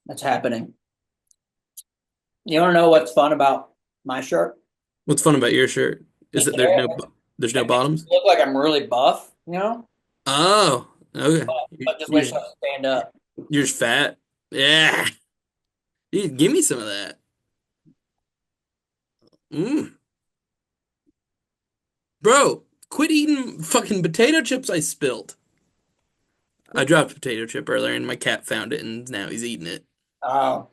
That's happening. You want to know what's fun about my shirt? What's fun about your shirt is It, that there's no it makes me bottoms. look like I'm really buff, Oh, okay. but just wait till I stand up. You're just fat. Yeah. Dude, give me some of that. Mm. Bro, quit eating fucking potato chips I spilled. I dropped a potato chip earlier and my cat found it and now he's eating it. Oh,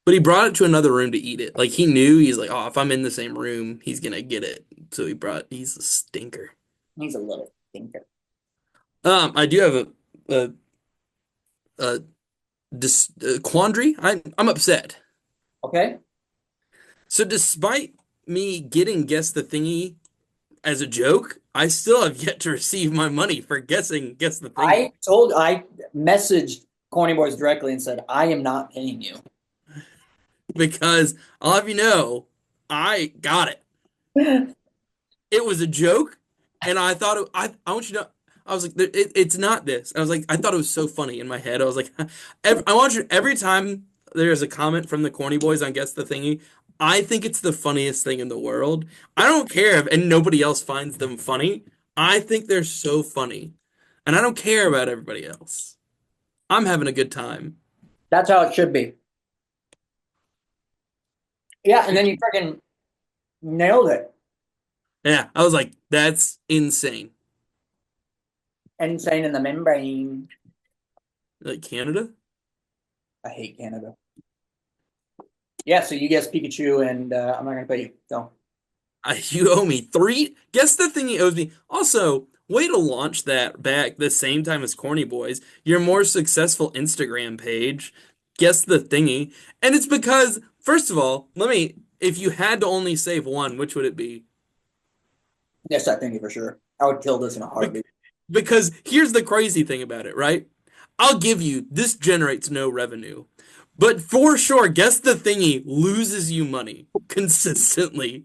But he brought it to another room to eat it. Like he knew he's like, oh, if I'm in the same room, he's gonna get it. So he's a stinker. he's a little thinker. I do have a, a, a quandary. I'm upset. Okay. So despite me getting guess the thingy as a joke, I still have yet to receive my money for guessing guess the thingy. I messaged Corny Boys directly and said, I am not paying you. Because I'll have you know, I got it. It was a joke, and I thought I want you to know. I was like, it's not this. I was like, I thought it was so funny in my head. I was like, I want you every time there's a comment from the Corny Boys on Guess the Thingy, I think it's the funniest thing in the world. I don't care if and nobody else finds them funny. I think they're so funny, and I don't care about everybody else. I'm having a good time. That's how it should be. Yeah, and then you freaking nailed it. Yeah, I was like, that's insane. Insane in the membrane. Like Canada? I hate Canada. Yeah, so you guess Pikachu, and I'm not gonna pay you. So You owe me three. Guess the thing he owes me. Also, way to launch that back the same time as Corny Boys. Your more successful Instagram page. Guess the thingy. And it's because, first of all, if you had to only save one, which would it be? yes, I think you for sure. I would kill this in a Bec- heartbeat. Because here's the crazy thing about it, right? I'll give you, this generates no revenue. But for sure, guess the thingy loses you money consistently.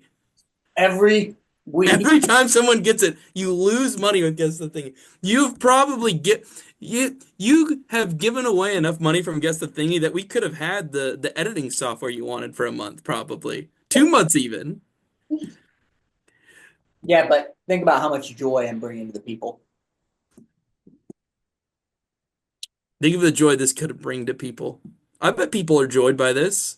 Every week. Every time someone gets it, you lose money with Guess the Thingy. You've probably get you have given away enough money from Guess the Thingy that we could have had the editing software you wanted for a month, probably 2 months even. Yeah, but think about how much joy I'm bringing to the people. Think of the joy this could bring to people. I bet people are joyed by this.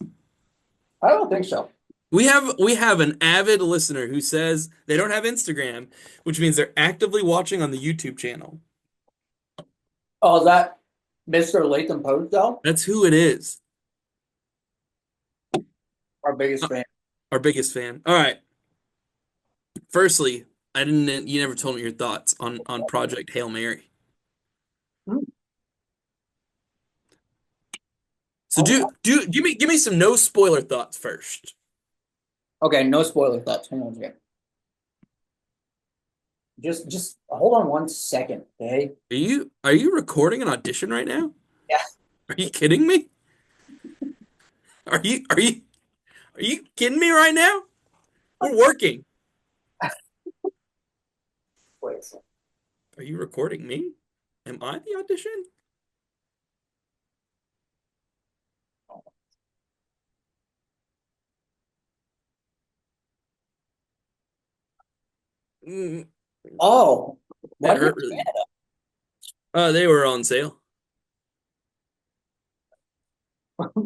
I don't think so. We have an avid listener who says they don't have Instagram, which means they're actively watching on the YouTube channel. Oh, is that Mr. Latham Post, though? That's who it is. Our biggest Uh, fan. Our biggest fan. All right. Firstly, I didn't. You never told me your thoughts on Project Hail Mary. Hmm. So Oh, give me some no spoiler thoughts first. okay, no spoiler thoughts. Hang on a second. Just hold on 1 second, okay? Are you recording an audition right now? Yeah. Are you kidding me? Are you kidding me right now? We're working. Wait a second. Are you recording me? Am I the audition? Mm, Oh, that what? hurt really. They were on sale.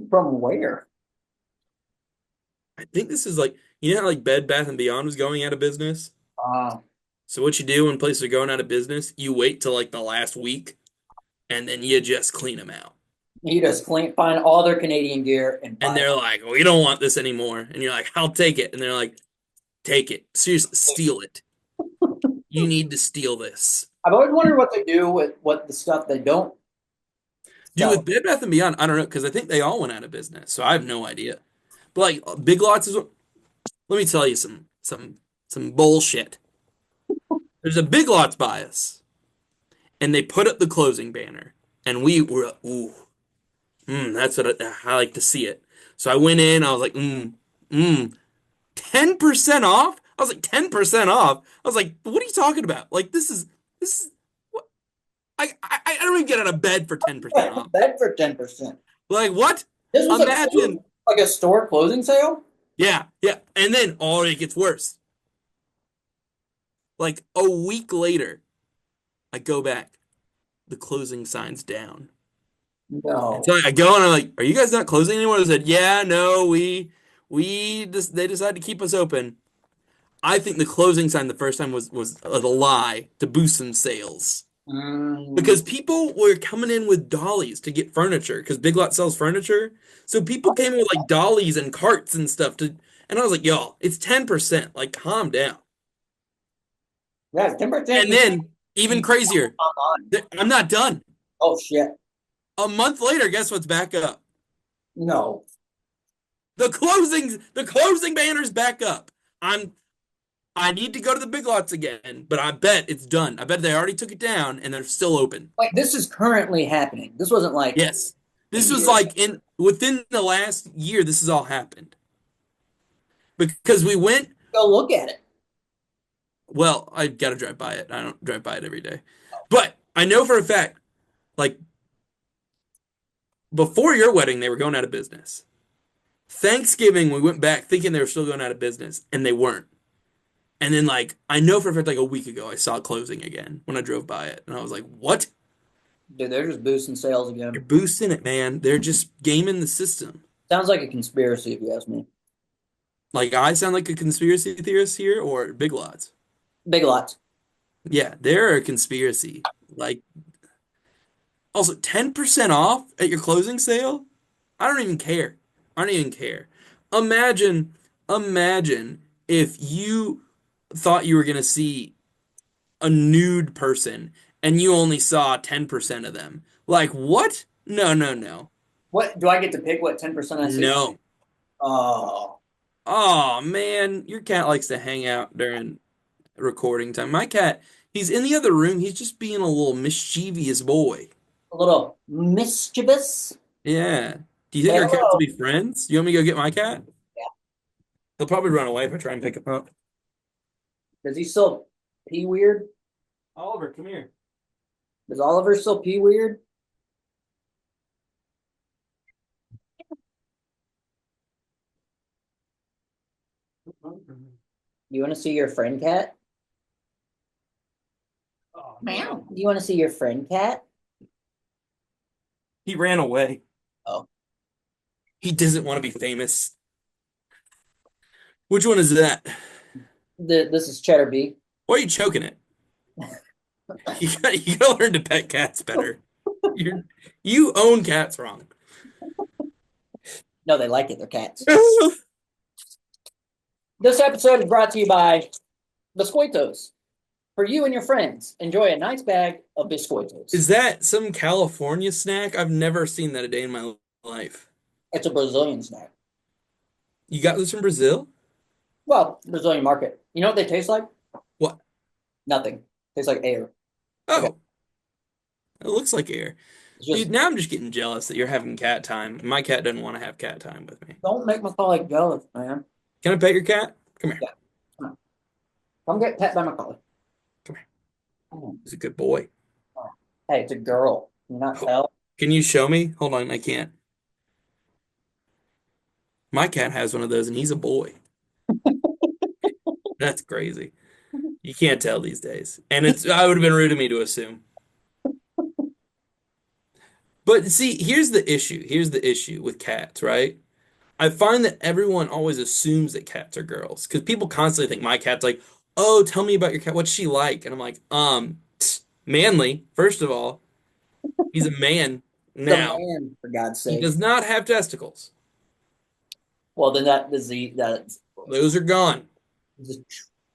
From where? I think this is like how like Bed Bath and Beyond was going out of business. Uh, So what you do when places are going out of business, you wait till like the last week and then you just clean them out. you just find all their Canadian gear and And buy it. they're like, we don't want this anymore. And you're like, I'll take it. And they're like, take it. Seriously, steal it. You need to steal this. I've always wondered what they do with what the stuff they don't Dude, with sell. Bed Bath and Beyond, I don't know, because I think they all went out of business. So I have no idea. But like Big Lots is let me tell you some bullshit. There's a Big Lots bias, and they put up the closing banner. And we were ooh, that's what I like to see it. So I went in, I was like, mm, 10% off? I was like, 10% off? I was like, what are you talking about? Like, this is, what? I don't even get out of bed for 10% off. Bet for 10%. Like, what? This was Imagine, like a store closing sale? yeah, yeah. And then, oh, it gets worse. Like a week later, I go back, the closing sign's down. And so No. I go and I'm like, "Are you guys not closing anymore?" They said, "Yeah, no, we just they decided to keep us open." I think the closing sign the first time was a lie to boost some sales Mm. because people were coming in with dollies to get furniture because Big Lot sells furniture. So people came in with like dollies and carts and stuff to, and I was like, "Y'all, it's 10%. Like, calm down." Yeah, 10%. And then even crazier, I'm not done. Oh shit. A month later, guess what's back up? No. The closing banner's back up. I need to go to the Big Lots again, but I bet it's done. I bet they already took it down and they're still open. Like this is currently happening. This wasn't like Yes. a This was year ago. like in within the last year this has all happened. Because we went, Go look at it. well, I gotta drive by it. I don't drive by it every day. But I know for a fact, like before your wedding, they were going out of business. Thanksgiving, we went back thinking they were still going out of business, and they weren't. And then like I know for a fact like a week ago I saw it closing again when I drove by it. And I was like, what? Dude, they're just boosting sales They're again. boosting it, man. They're just gaming the system. Sounds like a conspiracy if you ask me. Like I sound like a conspiracy theorist here or Big Lots. Big lots. Yeah, they're a conspiracy. Like also 10% off at your closing sale? I don't even care. I don't even care. Imagine, imagine if you thought you were gonna see a nude person and you only saw 10% of them. Like what? No, no, no. What do I get to pick what 10% I see? No. Oh. Oh man, your cat likes to hang out during recording time. My cat, he's in the other room. He's just being a little mischievous boy. A little mischievous. Yeah. Do you think Say our cats will hello. be friends? You want me to go get my cat? Yeah. He'll probably run away if I try and pick him up. Does he still pee weird? Oliver, come here. Does Oliver still pee weird? You want to see your friend cat? Oh, Meow. no. Do you want to see your friend cat? He ran away. Oh, He doesn't want to be famous. Which one is that? this is Cheddar B. Why are you choking it? You gotta learn to pet cats better. You own cats wrong. No, they like it. They're cats. This episode is brought to you by Biscoitos. For you and your friends, enjoy a nice bag of Biscoitos. Is that some California snack? I've never seen that a day in my life. It's a Brazilian snack. You got this from Brazil? Well, Brazilian market. You know what they taste like? What? Nothing. Tastes like air. Okay. Oh, it looks like air. It's just Dude, now I'm just getting jealous that you're having cat time. My cat doesn't want to have cat time with me. don't make Macaulay jealous, man. Can I pet your cat? Come here. Yeah. Come on. Come get pet by Macaulay. Come here. Come on. He's a good boy. Hey, it's a girl. Can you not Oh, tell? can you show me? Hold on, I can't. My cat has one of those and he's a boy. That's crazy. You can't tell these days. And I would have been rude of me to assume. But see, here's the issue. Here's the issue with cats, right? I find that everyone always assumes that cats are girls because people constantly think my cat's like, "Oh, tell me about your cat. What's she like?" And I'm like, manly, first of all. He's a man The now. man, for God's He sake. does not have testicles. Well, then that is that's Those are gone. a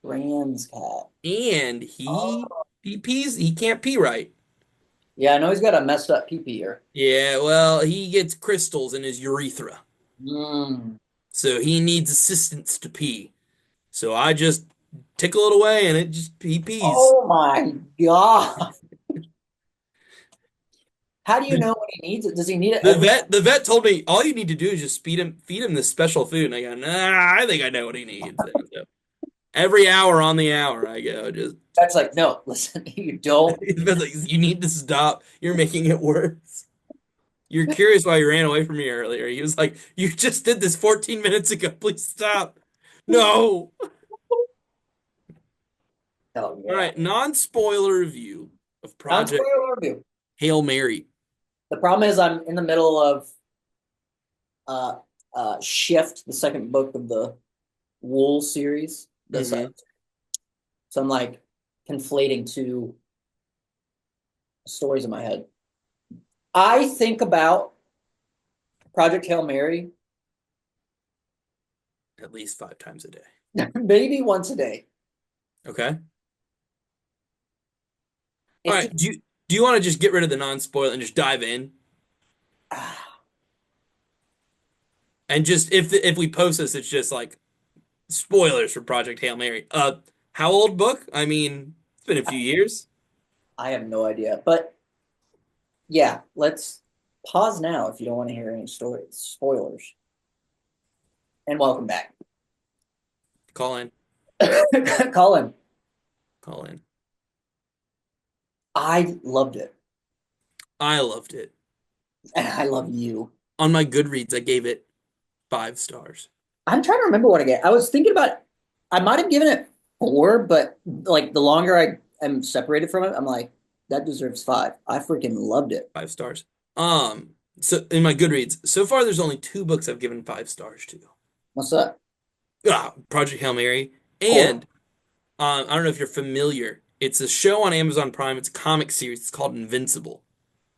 trans cat. And Oh. he pees, he can't pee right. Yeah, I know he's got a messed up pee pee here. Yeah, well, he gets crystals in his urethra. Mm. So he needs assistance to pee. So I just tickle it away and he pees. Oh my God. How do you know when he needs it? Does he need it The every vet the vet told me all you need to do is just feed him this special food. And I go, nah, I think I know what he needs. And so every hour on the hour I go, just That's like, no, listen, you don't. the vet's like, you need to stop. You're making it worse. You're curious why he ran away from me earlier. He was like, "You just did this 14 minutes ago. Please stop." No. Oh All yeah. right, non-spoiler review of Project Non-spoiler review. Hail Mary. The problem is I'm in the middle of uh Shift, the second book of the Wool series. Hmm. So I'm like conflating two stories in my head. I think about Project Hail Mary At least 5 times a day. maybe once a day. Okay. All It's right. just Do you want to just get rid of the non-spoiler and just dive in? And just if we post this, it's just like spoilers for Project Hail Mary. How old book? I mean, it's been a few years. I have no idea. But yeah, let's pause now if you don't want to hear any stories, spoilers. And welcome back. Call in. Colin, Call in. I loved it. I loved it. And I love you. On my Goodreads, I gave it 5 stars. I'm trying to remember what I get. I was thinking about I might have given it four, but like the longer I am separated from it, I'm like, that deserves five. I freaking loved it. 5 stars. So in my Goodreads, so far there's only 2 books I've given 5 stars to. What's up? Project Hail Mary, Cool. and I don't know if you're familiar. It's a show on Amazon Prime. It's a comic series. It's called Invincible.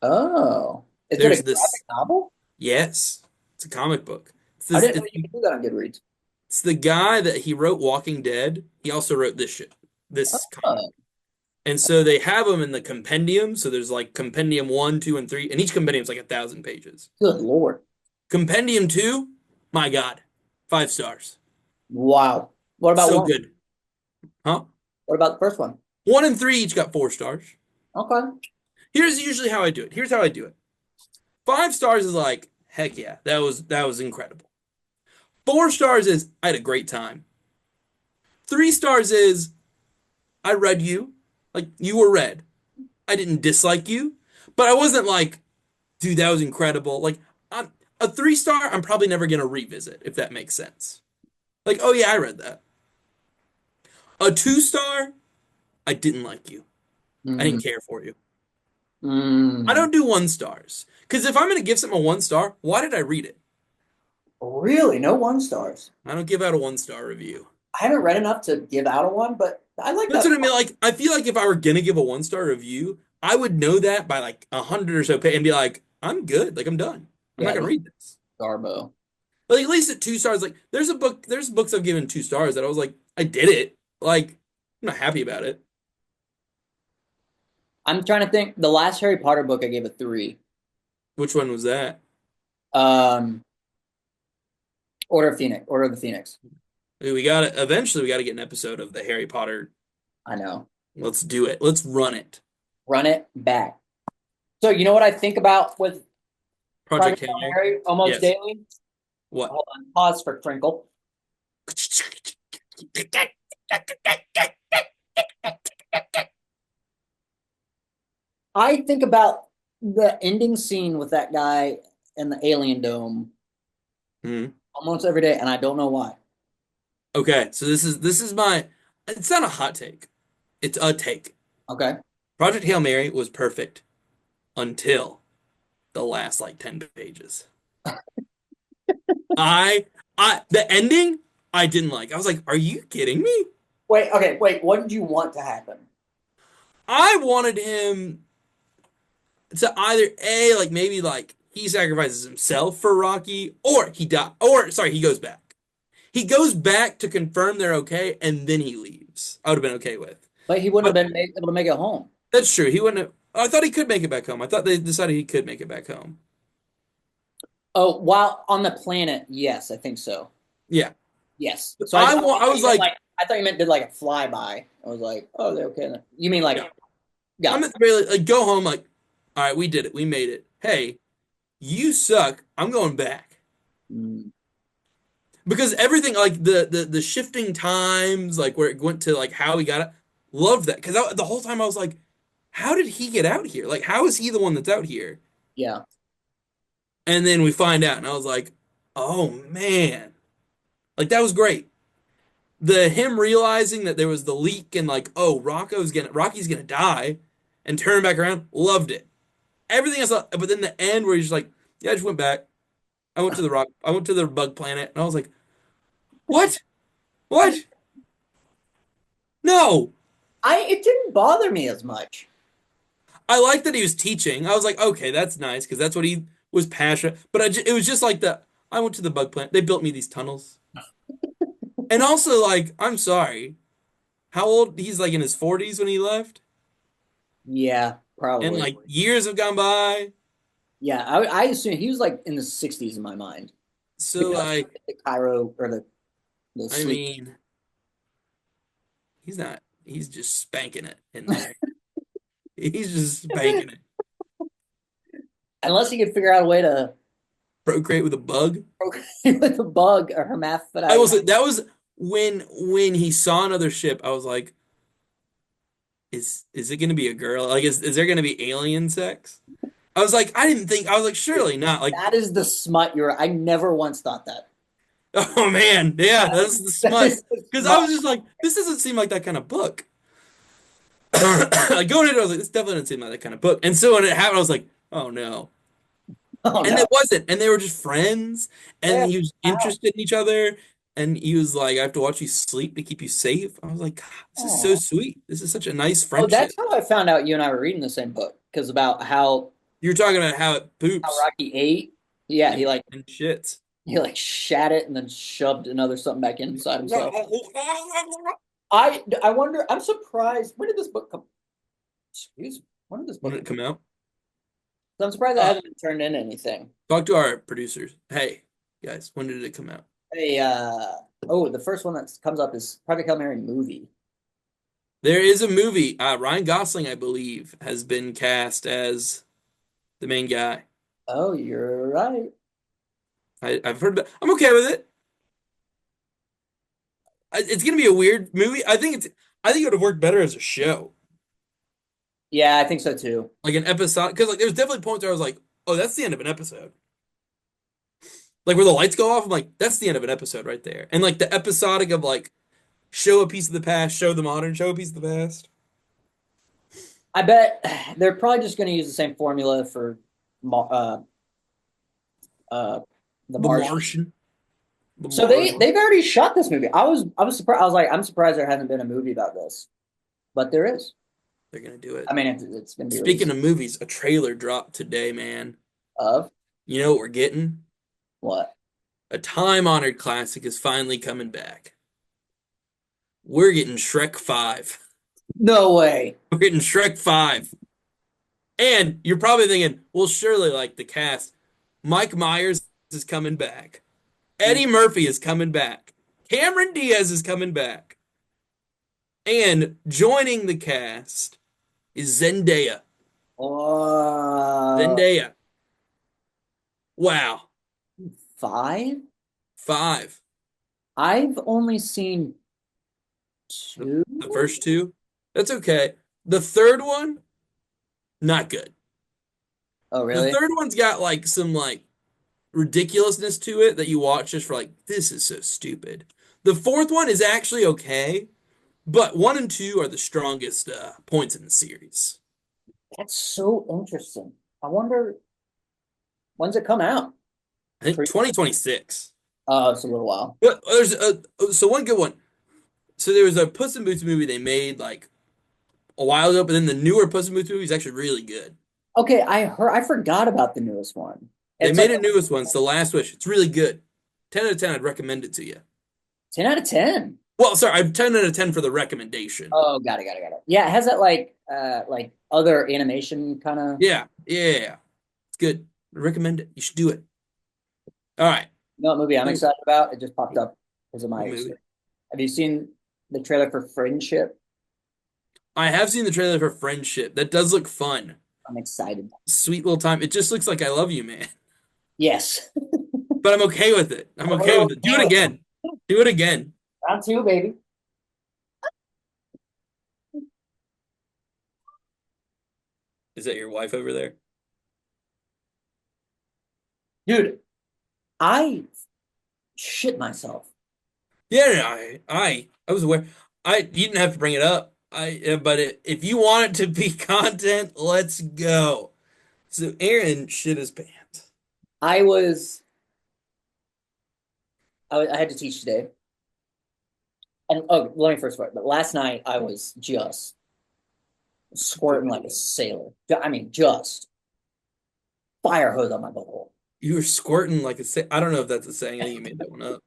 Oh. Is it a There's graphic this, novel? yes, it's a comic book. It's I this, didn't know you could do that on Goodreads. it's the guy that he wrote Walking Dead. He also wrote this shit, this comic. Oh, And so they have them in the compendium. So there's like compendium one, two, and three, and each compendium is like 1,000 pages. good Lord. Compendium two, my God, 5 stars. Wow. What about So one? good. Huh? What about the first one? One and three each got 4 stars. Okay. Here's usually how I do it. Here's how I do it. 5 stars is like, heck yeah, that was incredible. 4 stars is I had a great time. 3 stars is I read you, like you were read. I didn't dislike you, but I wasn't like, dude, that was incredible. Like I'm, a 3 star, I'm probably never gonna revisit if that makes sense. Like, oh yeah, I read that. A 2 star, I didn't like you. I Mm, didn't care for you. I mm. don't do 1 stars. Because if I'm gonna give something a 1 star, why did I read it? Really? No one stars. I don't give out a 1 star review. I haven't read enough to give out a one, but I like That's that. what I mean. Like, I feel like if I were gonna give a 1 star review, I would know that by like 100 or so and be like, I'm good. Like, I'm done. I'm not Yeah, gonna read this. Garbo. But at least at 2 stars, like, there's books I've given 2 stars that I was like, I did it. Like, I'm not happy about it. I'm trying to think. The last Harry Potter book I gave a three. Which one was that? Um, Order of Phoenix. Order of the Phoenix. We gotta eventually we gotta get an episode of the Harry Potter. I know. Let's do it. Let's run it. Run it back. So you know what I think about with Project Project Hail Hail Mary. Mary almost Yes. daily? What? Hold on. Pause for Crinkle. I think about the ending scene with that guy in the alien dome Hmm. almost every day, and I don't know why. Okay, so this is my. It's not a hot take. It's a take. Okay. Project Hail Mary was perfect until the last like 10 pages. I the ending I didn't like. I was like, are you kidding me? Wait, okay, wait. What did you want to happen? I wanted him to either A, like maybe like he sacrifices himself for Rocky, or he die or sorry, he goes back. He goes back to confirm they're okay, and then he leaves. I would have been okay with. But he wouldn't But have been able to make it home. that's true. He wouldn't have. I thought he could make it back home. I thought they decided he could make it back home. Oh, while on the planet, yes, I think so. Yeah. Yes. But So I thought I was you meant like, like I thought you meant did like a flyby. I was like, oh, they're okay. Then. You mean like, yeah. I'm got at the very like go home like, all right, we did it. We made it. Hey, you suck. I'm going back. it. Because everything like the shifting times, like where it went to like how he got it, loved that. Because the whole time I was like, how did he get out here? Like, how is he the one that's out here? Yeah. And then we find out, and I was like, oh man, like that was great. The him realizing that there was the leak and like, oh, Rocky's gonna die, and turn back around, loved it. Everything else, but then the end where he's just like, yeah, I just went back. I went to the bug planet, and I was like, what? What? No. It didn't bother me as much. I like that he was teaching. I was like, okay, that's nice because that's what he was passionate. But it was just like I went to the bug plant. They built me these tunnels. And also, like, I'm sorry. How old? He's like in his 40s when he left. Yeah, And probably. like years have gone by. Yeah, I assume he was like in the 60s in my mind So, because like, the Cairo or the I sleep. mean, he's not, he's just spanking it in there. He's just spanking it. Unless he could figure out a way to Procreate with a bug. program with a bug or I will hermaphrodite. say that was when he saw another ship, I was like, is it gonna be a girl? Like, is there gonna be alien sex? I was like, surely not. Like, That is the smut you're. I never once thought that. oh man, yeah, that's the That smut. is the Because I smut. was just like, this doesn't seem like that kind of book. Like going into it, I was like, this definitely doesn't seem like that kind of book. And so when it happened, I was like, oh no. Oh And no. it wasn't. And they were just friends, and Yeah. he was Wow. interested in each other. And he was like, I have to watch you sleep to keep you safe. I was like, God, this is so Oh. sweet. This is such a nice Oh, that's friendship. how I found out you and I were reading the same book because about You're talking about how it how poops Rocky ate. Yeah, and shits. he like shat it and then shoved another something back inside himself. I wonder. I'm surprised. When did this book come? Excuse me. When did this When book did it come? come out? So I'm surprised it Uh, hasn't been turned into anything. talk to our producers. Hey, guys, when did it come out? Hey, oh, the first one that comes up is Project Hail Mary movie. There is a movie. Ryan Gosling, I believe, has been cast as the main guy. Oh, you're right. I've heard that. I'm okay with it. It's gonna be a weird movie. I think it would have worked better as a show, Yeah, I think so too. like an episode. Because like there's definitely points where I was like, oh, that's the end of an episode. Like where the lights go off, I'm like, that's the end of an episode right there. And like the episodic of like show a piece of the past, show the modern, show a piece of the past. I bet they're probably just going to use the same formula for uh, uh, the The Martian. Martian. The So Martian. they've already shot this movie. I was surprised. I was like, I'm surprised there hasn't been a movie about this, but there is. They're gonna do it. I mean, it's going to be Speaking released. of movies, a trailer dropped today, man. Of You know what we're getting? what? A time-honored classic is finally coming back. We're getting Shrek 5. No way. We're getting Shrek 5. And you're probably thinking, well, surely like the cast, Mike Myers is coming back. Eddie Murphy is coming back. Cameron Diaz is coming back. And joining the cast is Zendaya. Uh, Zendaya. Wow. five? 5. I've only seen The, two. the first two. That's okay. The third one, not good. Oh, The really? third one's got like some like ridiculousness to it that you watch just for like, this is so stupid. The fourth one is actually okay, but one and two are the strongest points in the series. That's so interesting. I wonder when's it come out? I think Pretty. 2026. Oh, it's a little while. But there's so one good one. So there was a Puss in Boots movie they made like a while ago, but then the newer Puss in Boots movie is actually really good. Okay, I forgot about the newest one. They It's like made a newest one, it's The Last Wish. It's really good. 10 out of 10, I'd recommend it to you. 10 out of 10. Well, sorry, I'm 10 out of 10 for the recommendation. Oh, got it. Yeah, it has that like other animation kind of. Yeah, yeah, yeah. It's good. I recommend it. You should do it. All right. You know what movie I'm What excited about? It just popped up because of my. movie? Have you seen the trailer for Friendship? I have seen the trailer for Friendship. That does look fun. I'm excited. Sweet little time. It just looks like I love you, man. Yes. But I'm okay with it. I'm okay with it. Do it again. Do it again. Round two, baby. Is that your wife over there? Dude, I shit myself. Yeah, no, I was aware. You didn't have to bring it up. But if you want it to be content, let's go. So Aaron shit his pants. I was I had to teach today. And oh, let me first start. But last night I was just squirting like a sailor. I mean, just fire hose on my butthole. You were squirting like a sa I don't know if that's a saying. I think you made that one up.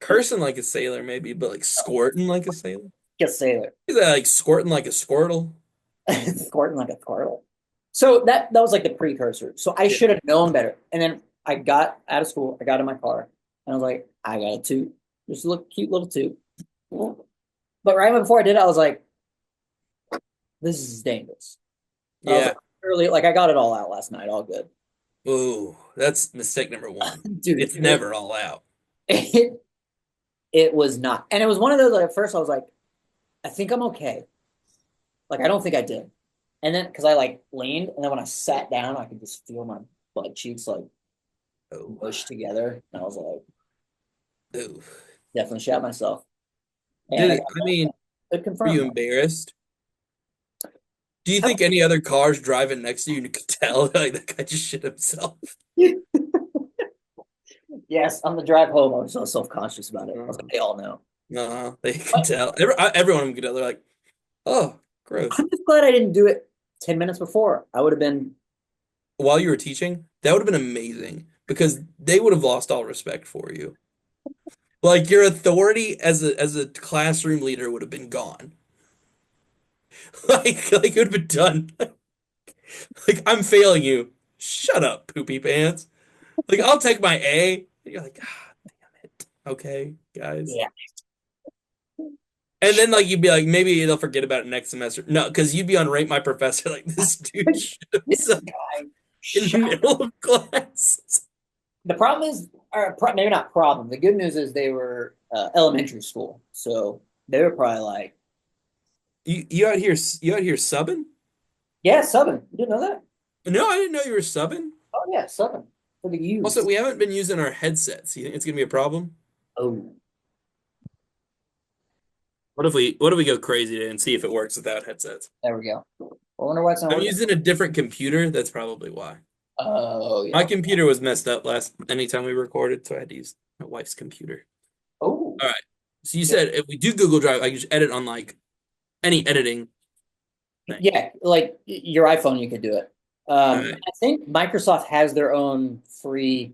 Cursing like a sailor, maybe, but like squirting like a sailor. Just sailor. Is that like squirting like a squirtle? Squirting like a squirtle. So that was like the precursor. So I Yeah. should have known better. And then I got out of school, I got in my car, and I was like, I got a toot. Just a little cute little toot. But right before I did it, I was like, this is dangerous. But I was Yeah. like, early, like I got it all out last night, all good. Ooh, that's mistake number one. Dude, It's never all out. it, it was not. And it was one of those, like, at first I was like, I think I'm okay. Like, I don't think I did. And then, because I like leaned, and then when I sat down, I could just feel my butt cheeks like Oh, mushed together. And I was like, ooh. definitely shot myself. And Did I it? got I mean, it were you confirmed. embarrassed? Do you think any other cars driving next to you could tell like that guy just shit himself? Yes, on the drive home, I was so self-conscious about it. I was like, No, they all know. no, they could But tell. Everyone could tell. They're like, oh, gross. I'm just glad I didn't do it 10 minutes before. I would have been, While you were teaching, that would have been amazing because they would have lost all respect for you. Like your authority as a classroom leader would have been gone. Like it would have been done. Like I'm failing you. Shut up, poopy pants. Like I'll take my A. And you're like, ah, damn it. Okay, guys. yeah. And then like you'd be like, maybe they'll forget about it next semester. No, because you'd be on Rate My Professor like this dude shit This himself guy in the shot. middle of class. The problem is, or maybe not problem. The good news is they were elementary school, so they were probably like, You out here subbing? yeah, subbing. You didn't know that? No, I didn't know you were subbing. Oh yeah, subbing for the Also, youths. we haven't been using our headsets. You think it's gonna be a problem? Oh, What if we go crazy today and see if it works without headsets? there we go. I wonder why it's not I'm working. using a different computer. That's probably why. Oh My yeah. computer was messed up last anytime we recorded, so I had to use my wife's computer. Oh All right. So you yeah. said if we do Google Drive, I can just edit on like any editing thing. Yeah, like your iPhone, you could do it. All right. I think Microsoft has their own free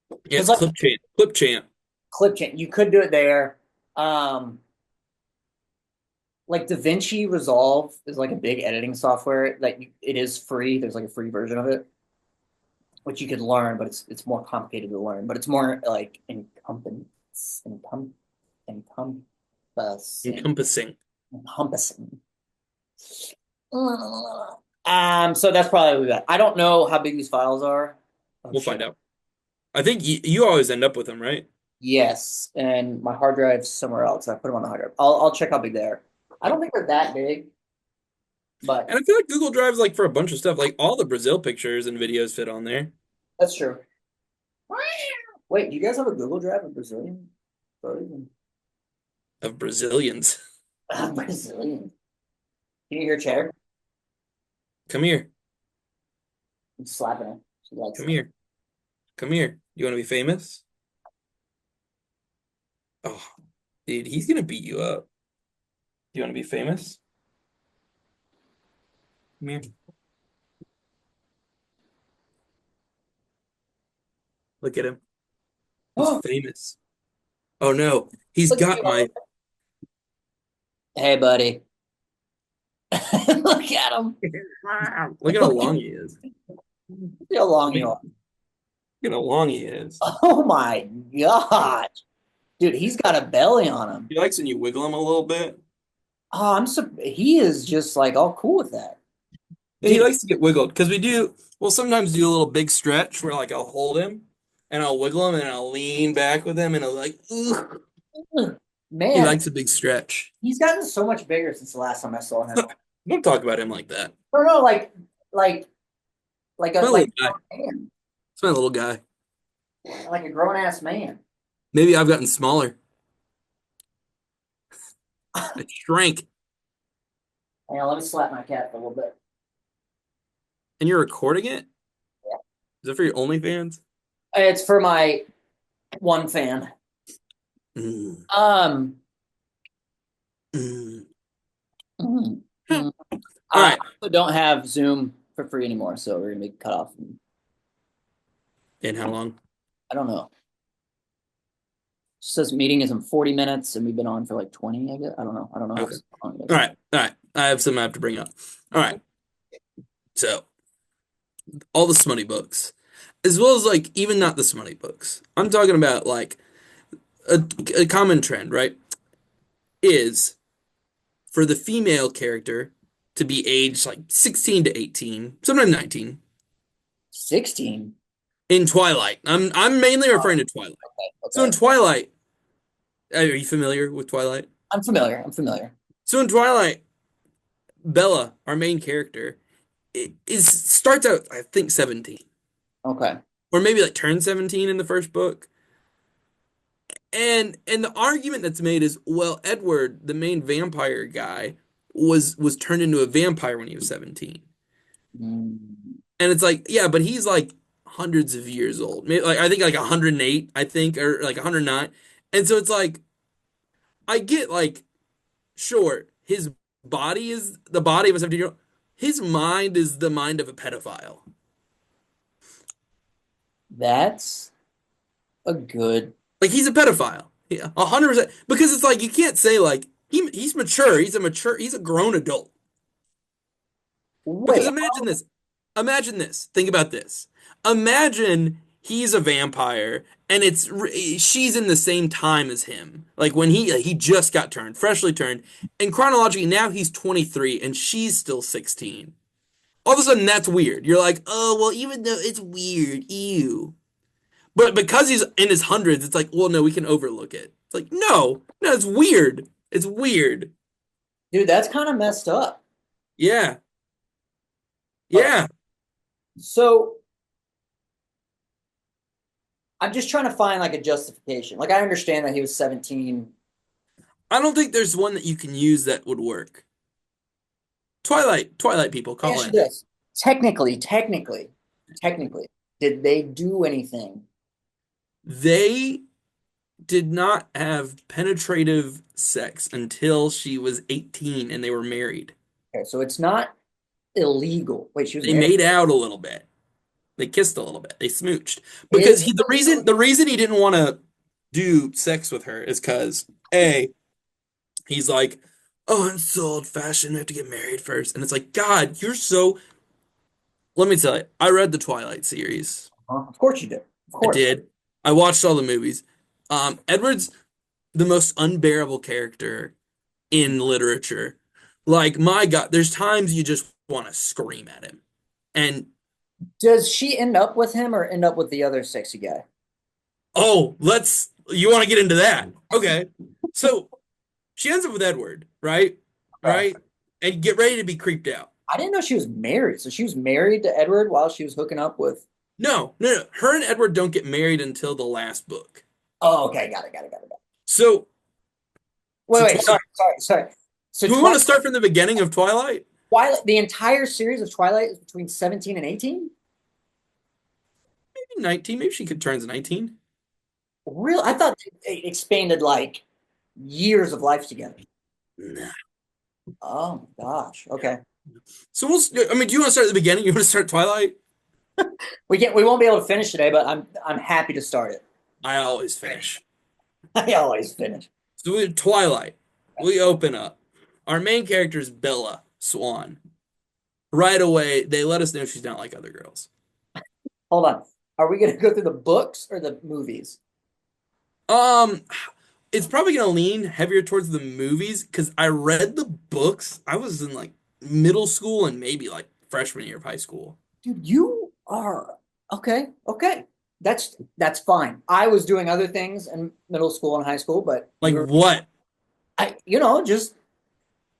Yeah, because it's like Clip Champ. Clip Champ. Clip Chain, you could do it there. Um, like DaVinci Resolve is like a big editing software that it is free. There's like a free version of it, which you could learn, but it's more complicated to learn. But it's more like encompassing, Encompassing. encompassing. So that's probably what we got. I don't know how big these files are. Oh We'll shit. find out. I think you always end up with them, right? Yes, and my hard drive's somewhere else. I put them on the hard drive. I'll check how big they are. I don't think they're that big, but And I feel like Google Drive's like for a bunch of stuff, like all the Brazil pictures and videos fit on there that's true. Wait, do you guys have a Google Drive of Brazilian photos? of Brazilians. Brazilian. Can you hear Chair? Come here. I'm slapping her. She likes Come it. here. Come here. You want to be famous? Oh, dude, he's gonna beat you up. Do you want to be famous? Come here. Look at him. He's Oh, famous. Oh no, he's look at got you. my. Hey, buddy. Look at him. Look at how Look at long he is. how long Look you are. at how long he is. Oh my God. Dude, he's got a belly on him. He likes when you wiggle him a little bit. Oh, he is just like all cool with that. Yeah, he Dude, likes to get wiggled because we do. We'll sometimes do a little big stretch where like I'll hold him and I'll wiggle him and I'll lean back with him and I'll like. Ugh. He man, likes a big stretch. he's gotten so much bigger since the last time I saw him. Don't talk about him like that. Or no, like like My little like guy. man. It's my little guy. like a grown ass man. Maybe I've gotten smaller. I shrank. Hang on, let me slap my cat a little bit. And you're recording it? Yeah. Is that for your OnlyFans? It's for my one fan. Mm, Um, mm. mm, All mm. I right. also don't have Zoom for free anymore, so we're gonna be cut off. And how long? I don't know. It says meeting is in 40 minutes, and we've been on for like 20, I guess. I don't know. I don't know how Okay. long it All is. right. All right. I have something I have to bring up. All right. So, all the smutty books, as well as like even not the smutty books. I'm talking about like a, a common trend, right? Is for the female character to be aged like 16 to 18, sometimes 19 16? in Twilight. I'm mainly referring to Twilight. So in Okay. Twilight, are you familiar with Twilight? I'm familiar. I'm familiar. So in Twilight, Bella, our main character, is starts out I think 17 Okay. or maybe like turns 17 in the first book. And the argument that's made is, well, Edward, the main vampire guy, was turned into a vampire when he was 17. Mm, And it's like, yeah, but he's like hundreds of years old. Maybe like I think like 108, I think, or like 109. And so it's like I get like, sure, his body is the body of a 17-year-old. His mind is the mind of a pedophile. that's a good. Like he's a pedophile. Yeah, 100%. Because it's like you can't say like he's mature. He's a grown adult. Because Wait, imagine this. Imagine this. Think about this. Imagine he's a vampire and she's in the same time as him. Like when he just got turned, freshly turned, and chronologically now he's 23 and she's still 16. All of a sudden that's weird. You're like, "Oh, well even though it's weird, ew." But because he's in his hundreds, it's like, "Well, no, we can overlook it." It's like, "No. No, it's weird. It's weird." dude, that's kind of messed up. Yeah. Okay, Yeah. so I'm just trying to find like a justification. Like I understand that he was 17. I don't think there's one that you can use that would work. Twilight people, Let me call ask you in. this. Technically, did they do anything? They did not have penetrative sex until she was 18 and they were married. Okay, so it's not illegal. Wait, she was They married. made out a little bit. They kissed a little bit. They smooched. Is Because the reason he didn't want to do sex with her is because A, he's like, "Oh, I'm so old fashioned. We have to get married first." And it's like, God, you're so. Let me tell you, I read the Twilight series. of course you did. Of I course. did. I watched all the movies. Edward's the most unbearable character in literature. Like, my God, there's times you just want to scream at him. And Does she end up with him or end up with the other sexy guy? oh, you want to get into that? Okay. So she ends up with Edward, right? Okay. Right? And get ready to be creeped out. I didn't know she was married. So she was married to Edward while she was hooking up with. No, no, no. Her and Edward don't get married until the last book. Oh, okay. Got it. So, Wait, so wait. Sorry. So do we want to start from the beginning of Twilight? Twilight, the entire series of Twilight is between 17 and 18? Maybe 19. Maybe she could turns 19. Real? I thought they expanded like years of life together. Nah. Oh my gosh. Okay. So I mean, do you want to start at the beginning? You want to start Twilight? We won't be able to finish today, but I'm happy to start it. I always finish. I always finish. So Twilight. We open up. Our main character is Bella Swan. Right away, they let us know she's not like other girls. Hold on. Are we gonna go through the books or the movies? Um, it's probably gonna lean heavier towards the movies because I read the books. I was in like middle school and maybe like freshman year of high school. Dude, you are okay. Okay. That's fine. I was doing other things in middle school and high school, but Like what? just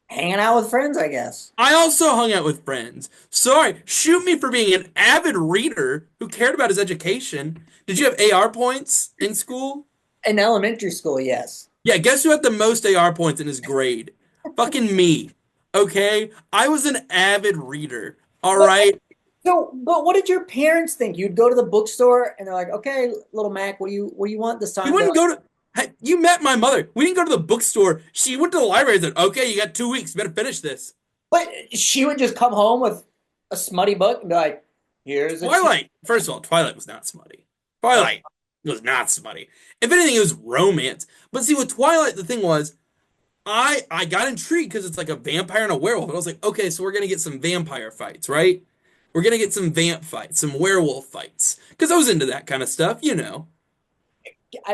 Hanging out with friends, I guess. I also hung out with friends. Sorry, shoot me for being an avid reader who cared about his education. Did you have AR points in school? In elementary school, yes. Yeah, guess who had the most AR points in his grade? Fucking me. Okay? I was an avid reader. All But right? but what did your parents think? You'd go to the bookstore and they're like, "Okay, little Mac, what do you want this We time?" Be wouldn't like, go to. Hey, you met my mother. We didn't go to the bookstore. She went to the library and said, "Okay, you got 2 weeks. You better finish this." but she would just come home with a smutty book and be like, "Here's a cheat." Twilight. First of all, Twilight was not smutty. Twilight was not smutty. If anything, it was romance. But see, with Twilight, the thing was, I got intrigued because it's like a vampire and a werewolf. And I was like, okay, so we're gonna get some vampire fights, right? We're gonna get some vamp fights, some werewolf fights. Because I was into that kind of stuff, you know.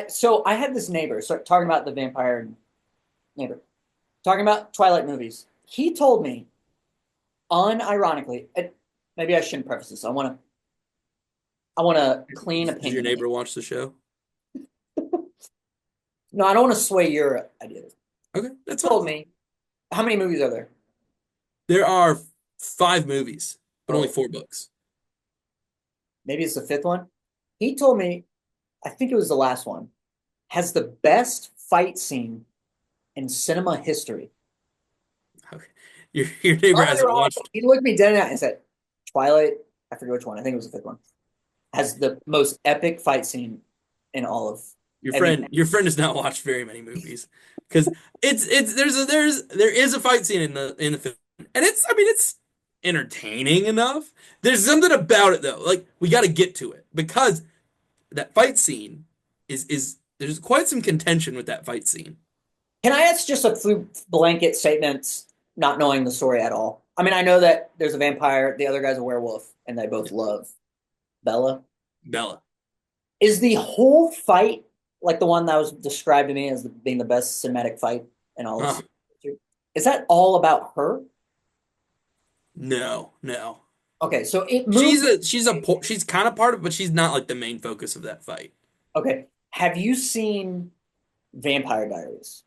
So I had this neighbor, so talking about the vampire neighbor, talking about Twilight movies. He told me, unironically, maybe I shouldn't preface this. I want a clean Did your opinion. neighbor watch the show? No, I don't want to sway your ideas. Okay, that's He fine. told me, how many movies are there? There are 5 movies, but only Oh, 4 books. maybe it's the fifth one. He told me, I think it was the last one, has the best fight scene in cinema history. Okay. Your neighbor hasn't Unironically, watched. he looked me dead in the eye and said, Twilight, I forget which one, I think it was the fifth one, has the most epic fight scene in all of any. Your friend has not watched very many movies because it's there is a fight scene in the film, and it's I mean it's entertaining enough. There's something about it though, like we got to get to it because that fight scene is there's quite some contention with that fight scene. Can I ask just a few blanket statements, not knowing the story at all? I mean, I know that there's a vampire, the other guy's a werewolf, and they both love Bella. Bella. Is the whole fight like the one that was described to me as being the best cinematic fight in all of Uh, history? Is that all about her? no, no. Okay, so it moved. She's kind of part of it, but she's not like the main focus of that fight. Okay, have you seen Vampire Diaries?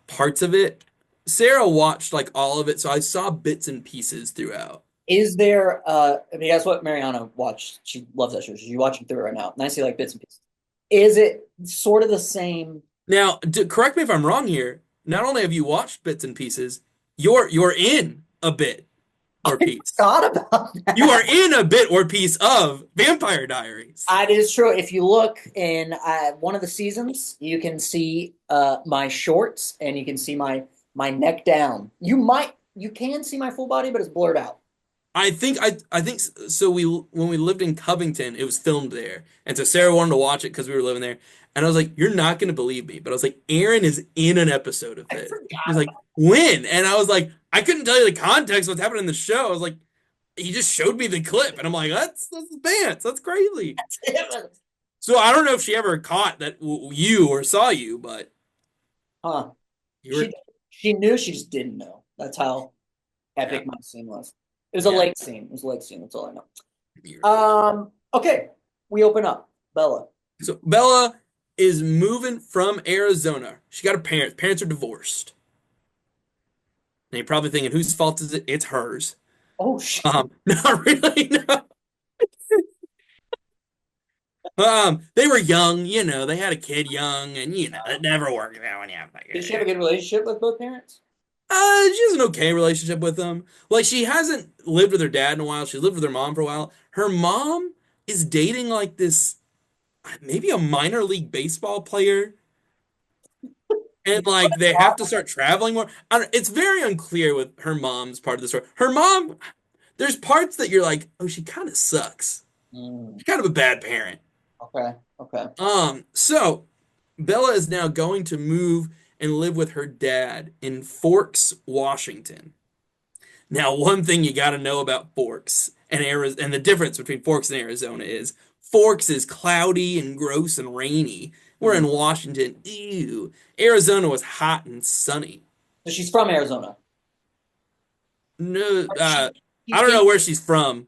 Parts of it. Sarah watched like all of it, so I saw bits and pieces throughout. Is there I mean that's what Mariana watched. She loves that show. She's watching through it right now. And I see like bits and pieces. Is it sort of the same? Now, correct me if I'm wrong here. Not only have you watched bits and pieces, you're in a bit or I piece. forgot about You are that. in a bit or piece of Vampire Diaries. It is true. If you look in one of the seasons, you can see my shorts and you can see my neck down. You can see my full body, but it's blurred out. I think so. We when we lived in Covington, it was filmed there, and so Sarah wanted to watch it because we were living there. And I was like, "You're not gonna believe me," but I was like, "Aaron is in an episode of I it." He's forgot like, "When?" And I was like, "I couldn't tell you the context of what's happening in the show." I was like, "He just showed me the clip," and I'm like, "That's advanced. That's crazy." about it. So I don't know if she ever caught that you or saw you, but Huh. you were She she knew, she just didn't know. That's how yeah epic my scene was. It was a yeah. late scene. It was a late scene. That's all I know. You're- Okay. We open up. Bella. So Bella is moving from Arizona. She got her parents. Parents are divorced. And you're probably thinking, whose fault is it? It's hers. Oh shit. Not really. No. They were young, they had a kid young, and it never worked out when you have that Did she have a kid. good relationship with both parents? She has an okay relationship with them. Like she hasn't lived with her dad in a while. She lived with her mom for a while. Her mom is dating like this, maybe a minor league baseball player, and like they have to start traveling more. It's very unclear with her mom's part of the story. Her mom, there's parts that you're like, oh, she kind of sucks. Mm, She's kind of a bad parent. okay. Okay. So Bella is now going to move and live with her dad in Forks, Washington. Now, one thing you got to know about Forks and Arizona, and the difference between Forks and Arizona is Forks is cloudy and gross and rainy. We're Mm. in Washington. Ew. Arizona was hot and sunny. So she's from Arizona. No, She I don't came, know where she's from.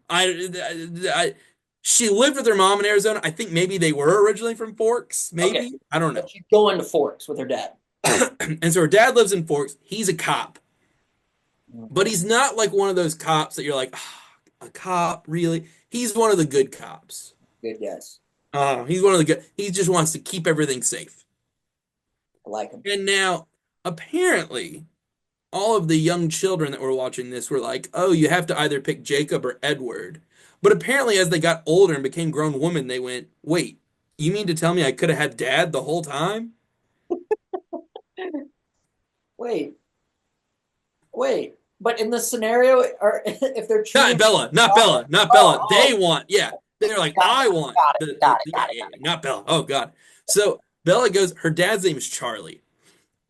She lived with her mom in Arizona. I think maybe they were originally from Forks. okay. Maybe I don't But know. she's going to Forks with her dad. And so her dad lives in Forks. He's a cop, but Mhm. he's not like one of those cops that you're like, "Ah, a cop, really?" He's one of the good cops. Good guess. He's one of the good. He just wants to keep everything safe. I like him. And now, apparently, all of the young children that were watching this were like, "Oh, you have to either pick Jacob or Edward." But apparently, as they got older and became grown women, they went, "Wait, you mean to tell me I could have had Dad the whole time?" Wait, wait. But in this scenario, or if they're Not choosing, Bella, not oh, Bella, not Bella. oh, They want, yeah. They're like, got I it, want got it, got it, yeah, got it, yeah, got yeah, it. not Bella. Oh God. So Bella goes, her dad's name is Charlie.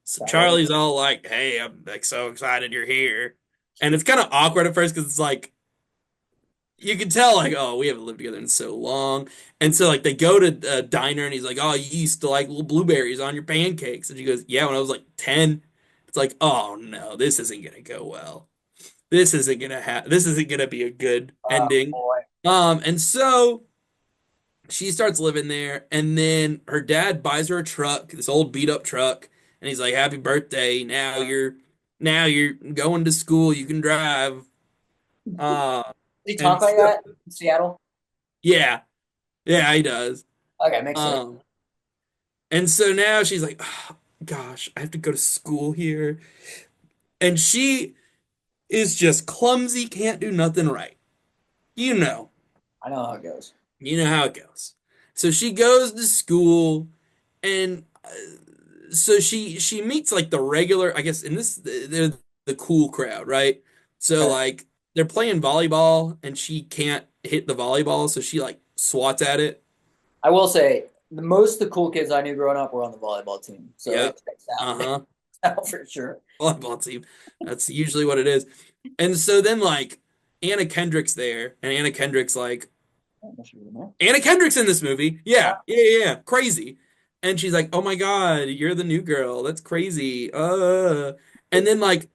So Charlie. Charlie's all like, "Hey, I'm like so excited you're here." And it's kind of awkward at first because it's like you can tell like, oh, we haven't lived together in so long. And so like they go to a diner and he's like, "Oh, you used to like little blueberries on your pancakes." And she goes, "Yeah, when I was like 10." It's like, "Oh no, this isn't gonna go well. This isn't gonna be a good Oh ending." boy. And so she starts living there, and then her dad buys her a truck, this old beat up truck, and he's like, "Happy birthday. Now you're going to school, you can drive." Uh Did he talk and like so that in Seattle? yeah, yeah, he does. Okay, makes sense. Um and so now she's like, "Oh, gosh, I have to go to school here." And she is just clumsy, can't do nothing right. You know. I know how it goes. You know how it goes. So she goes to school, and so she meets like the regular, I guess in this they're the cool crowd, right? So Okay. like they're playing volleyball and she can't hit the volleyball, so she like swats at it. I will say, most of the cool kids I knew growing up were on the volleyball team, so Yep. it checks out, Uh-huh. out for sure. Volleyball team. That's usually what it is. And so then like Anna Kendrick's there, and Anna Kendrick's like, I don't know if you remember. Anna Kendrick's in this movie. Yeah, yeah, yeah, yeah. Crazy. And she's like, "Oh my God, you're the new girl. That's crazy." And then like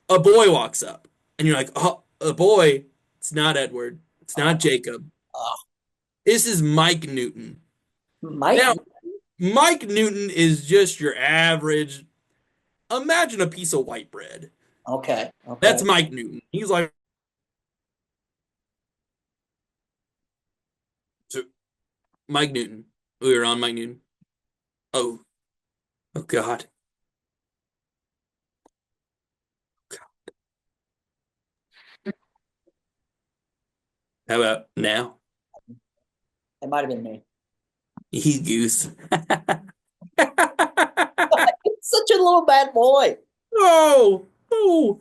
a boy walks up, and you're like, "Oh, a boy. It's not Edward. It's not Oh, Jacob. oh. This is Mike Newton." Mike. Now, Mike Newton is just your average. Imagine a piece of white bread. Okay, That's okay. Mike Newton. He's like, so, Mike Newton. We were on Mike Newton. Oh, oh God. How about now? It might have been me. He's Goose. Such a little bad boy. Oh, oh.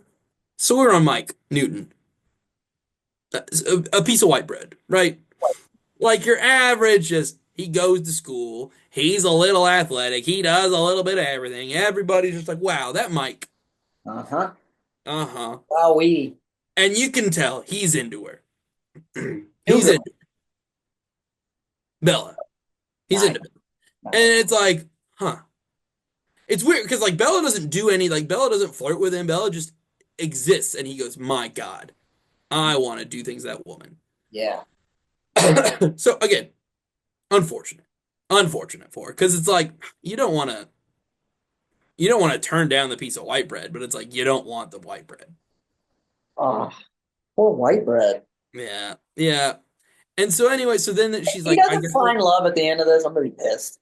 So we're on Mike Newton, a piece of white bread, right? Like your average, just he goes to school, he's a little athletic, he does a little bit of everything. Everybody's just like, wow, that Mike. Uh-huh. Uh-huh. Wowee. And you can tell he's into her. New He's girl. into Bella. He's Nice, into Bella. And nice. it's like, huh. It's weird because like Bella doesn't do any, like Bella doesn't flirt with him. Bella just exists and he goes, "My God, I want to do things to that woman." Yeah. So again, unfortunate. Unfortunate for her. Because it's like you don't want to turn down the piece of white bread, but it's like you don't want the white bread. Oh, poor white bread. Yeah. Yeah. And so anyway, so then If she's he like, I doesn't guess find love at the end of this, I'm gonna be pissed.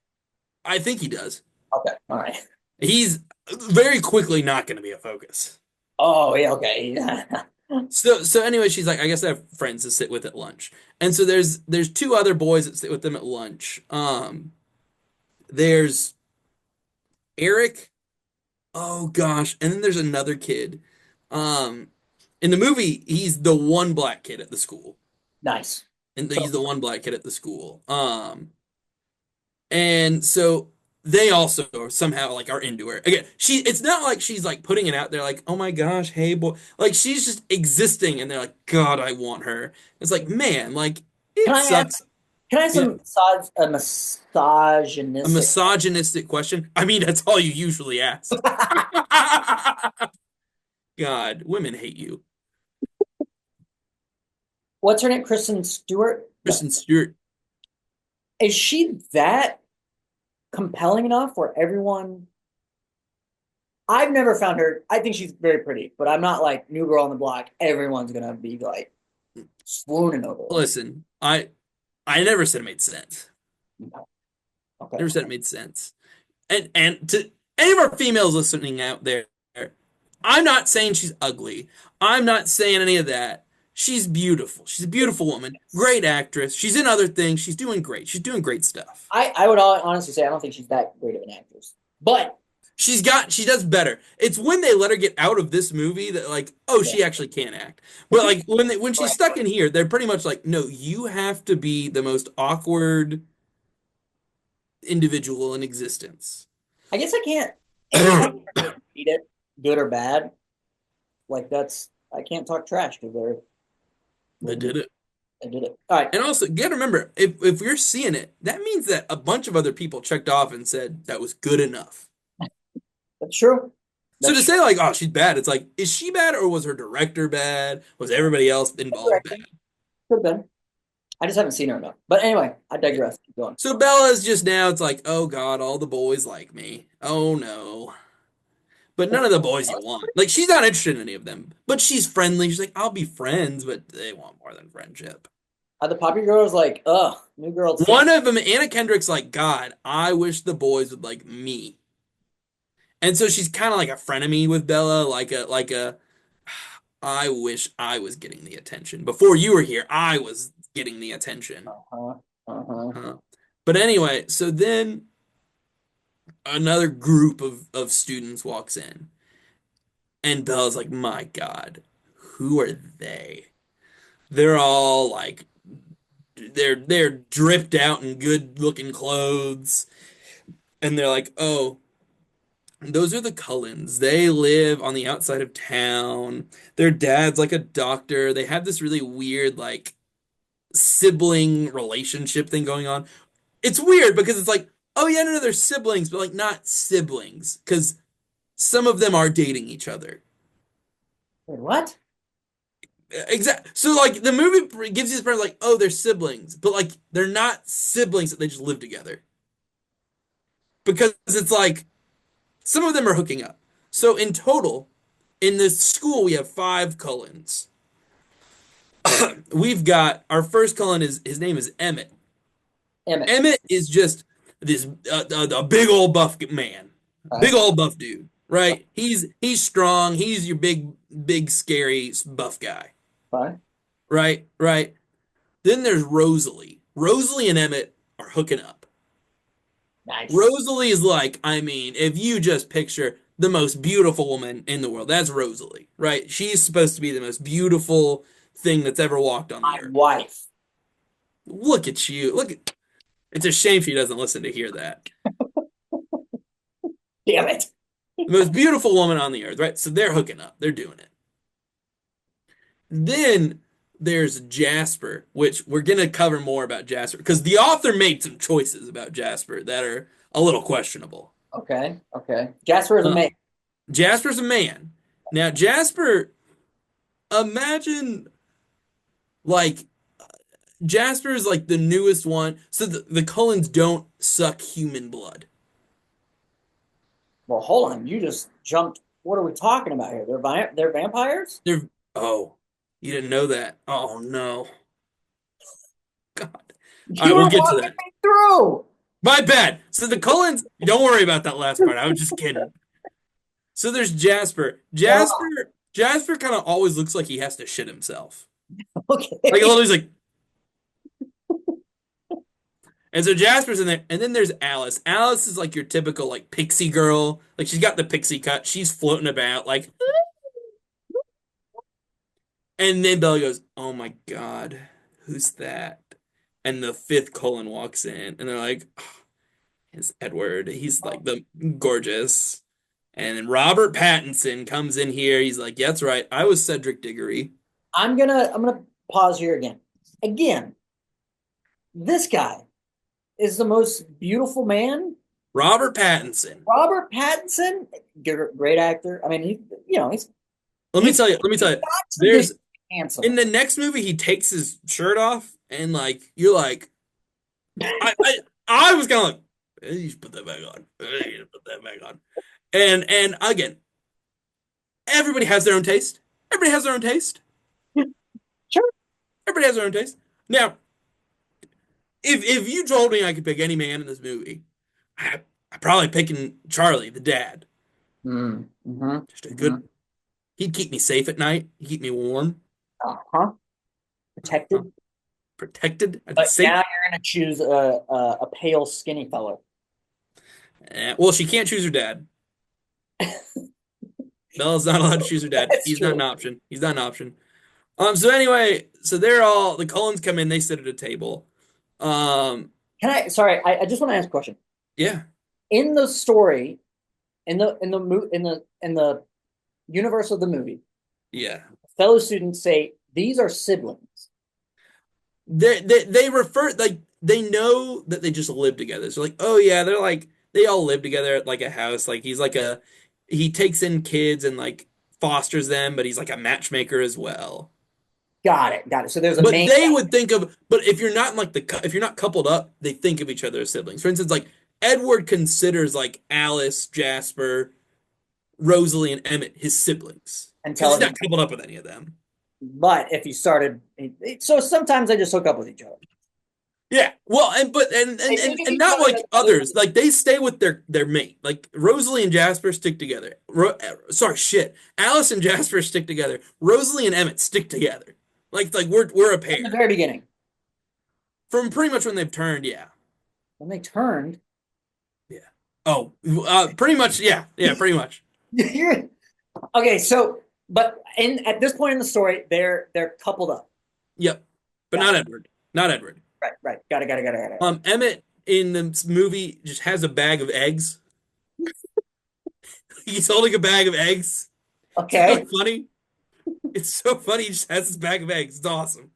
I think he does. Okay, all right. He's very quickly not going to be a focus. Oh, yeah, okay. So anyway, she's like, I guess I have friends to sit with at lunch. And so there's two other boys that sit with them at lunch. There's Eric. Oh gosh, and then there's another kid. Um, in the movie, he's the one black kid at the school, Nice. and So he's the one black kid at the school. And so they also somehow like are into her. Again, it's not like she's like putting it out there like, "Oh my gosh, hey boy." Like she's just existing and they're like, "God, I want her." It's like, "Man, like can it I ask? sucks." Can I ask Yeah. a A misogynistic? misogynistic question. I mean, that's all you usually ask. God, women hate you. What's her name? Kristen Stewart? No. Kristen Stewart. Is she that compelling enough where everyone I've never found her. I think she's very pretty, but I'm not like new girl on the block. Everyone's gonna be like swooning over her. Listen, I never said it made sense. No. Okay. Never said it made sense. And to any of our females listening out there, I'm not saying she's ugly. I'm not saying any of that. She's beautiful. She's a beautiful woman. Great actress. She's in other things. She's doing great. She's doing great stuff. I would honestly say I don't think she's that great of an actress, but She does better. It's when they let her get out of this movie that like, oh, yeah. she actually can act. But like when she's stuck in here, they're pretty much like, no, you have to be the most awkward individual in existence. I guess I can't. Anytime I read it, good or bad, like that's I can't talk trash because They did it. they did it. All right, And also, you gotta remember, if you're seeing it, that means that a bunch of other people checked off and said that was good enough. that's true. So to That's say like, oh, she's bad, it's like, is she bad or was her director bad? Was everybody else involved bad? correct. Could have been. I just haven't seen her enough. But anyway, I digress. Keep going. So Bella's just now, it's like, oh God, all the boys like me. Oh no. But none of the boys you want. Like, she's not interested in any of them. But she's friendly. She's like, I'll be friends, but they want more than friendship. The Poppy girls like, ugh, new girl. One of them, Anna Kendrick's like, God, I wish the boys would like me. And so she's kind of like a frenemy with Bella, like a I wish I was getting the attention. Before you were here, I was getting the attention. Uh-huh. Uh-huh. Huh. But anyway, so then another group of students walks in, and Bella's like, my God, who are they? They're all like they're dripped out in good looking clothes, and they're like, oh, those are the Cullens. They live on the outside of town. Their dad's like a doctor. They have this really weird, like, sibling relationship thing going on. It's weird because it's like, oh, yeah, no, they're siblings, but like not siblings because some of them are dating each other. Wait, what? Exactly. So, like, the movie gives you this part like, oh, they're siblings, but like, they're not siblings that they just live together. Because it's like, some of them are hooking up. So, in total, in this school, we have five Cullens. We've got our first Cullen is his name is Emmett. Emmett. Emmett is just this a big old buff man, big Okay. old buff dude, right? He's strong. He's your big scary buff guy, Fine. right? Right. Then there's Rosalie. Rosalie and Emmett are hooking up. Nice. Rosalie is like, I mean, if you just picture the most beautiful woman in the world, that's Rosalie, right? She's supposed to be the most beautiful thing that's ever walked on My the earth. wife. Look at you. Look at It's a shame she doesn't listen to hear that. Damn it. The most beautiful woman on the earth, right? So they're hooking up. They're doing it. Then there's Jasper, which we're going to cover more about Jasper because the author made some choices about Jasper that are a little questionable. Okay. Okay. Jasper is a Uh, man. Jasper's a man. Now, Jasper, imagine like Jasper's like the newest one. So the Cullens don't suck human blood. Well, hold on. You just jumped. What are we talking about here? They're vampires? They're, oh, you didn't know that. Oh no. God. All You right, were we'll get to walking that. me through. My bad. So the Cullens, don't worry about that last part. I was just kidding. So there's Jasper. Oh, Jasper kind of always looks like he has to shit himself. Like a okay. little, he's like, and so Jasper's in there, and then there's Alice. Alice is like your typical like pixie girl. Like she's got the pixie cut. She's floating about like, and then Bella goes, "Oh my God, who's that?" And the fifth Cullen walks in, and they're like, oh, "It's Edward. He's like the gorgeous." And then Robert Pattinson comes in here. He's like, "Yeah, that's right. I was Cedric Diggory." I'm gonna pause here again. Again, this guy is the most beautiful man. Robert Pattinson. Robert Pattinson, great actor. I mean, he's Let me he's tell you. Let me tell you. he's There's handsome. in the next movie, he takes his shirt off, and like you're like, I I, I was kind of like, "Hey, you should put that back on. Hey, you should put that back on." And again, everybody has their own taste. Everybody has their own taste. Sure. Everybody has their own taste. Now, if you told me I could pick any man in this movie, I'm probably picking Charlie, the dad. Mm-hmm. Just a Mm-hmm. good. He'd keep me safe at night. He'd keep me warm, Uh-huh. Protected. protected. I'd be But now safe. you're gonna choose a pale, skinny fellow. Well, she can't choose her dad. Bella's not allowed to choose her dad. That's He's not an true. option. He's not an option. So anyway, so they're all the Cullens come in. They sit at a table. Um, Can I? Sorry, I just want to ask a question. yeah, In the story, in the universe of the movie, yeah. fellow students say these are siblings. They refer like they know that they just live together. So like, oh yeah, they're like they all live together at like a house. Like he takes in kids and like fosters them, but he's like a matchmaker as well. Got it. Got it. So there's a But main they guy. would think of, but if you're not in like if you're not coupled up, they think of each other as siblings. For instance, like Edward considers like Alice, Jasper, Rosalie, and Emmett his siblings because he's not Intelligent. coupled up with any of them. But if you started, so sometimes they just hook up with each other. Yeah, well, and but They think of and each not other like as brothers. others. Like they stay with their mate. Like Rosalie and Jasper stick together. Sorry, shit. Alice and Jasper stick together. Rosalie and Emmett stick together. Like we're a From the pair very beginning. from pretty much when they've turned. Yeah, When they turned, yeah. Oh, pretty much. Yeah, yeah, pretty much. you're okay. So, but in at this point in the story, they're coupled up. Yep, but Got not it. Edward. Not Edward. Right. Right. Got it. Got it. Got it. Got it. Emmett in the movie just has a bag of eggs. He's holding a bag of eggs. It's really Okay. funny. It's so funny. He just has this bag of eggs. It's awesome.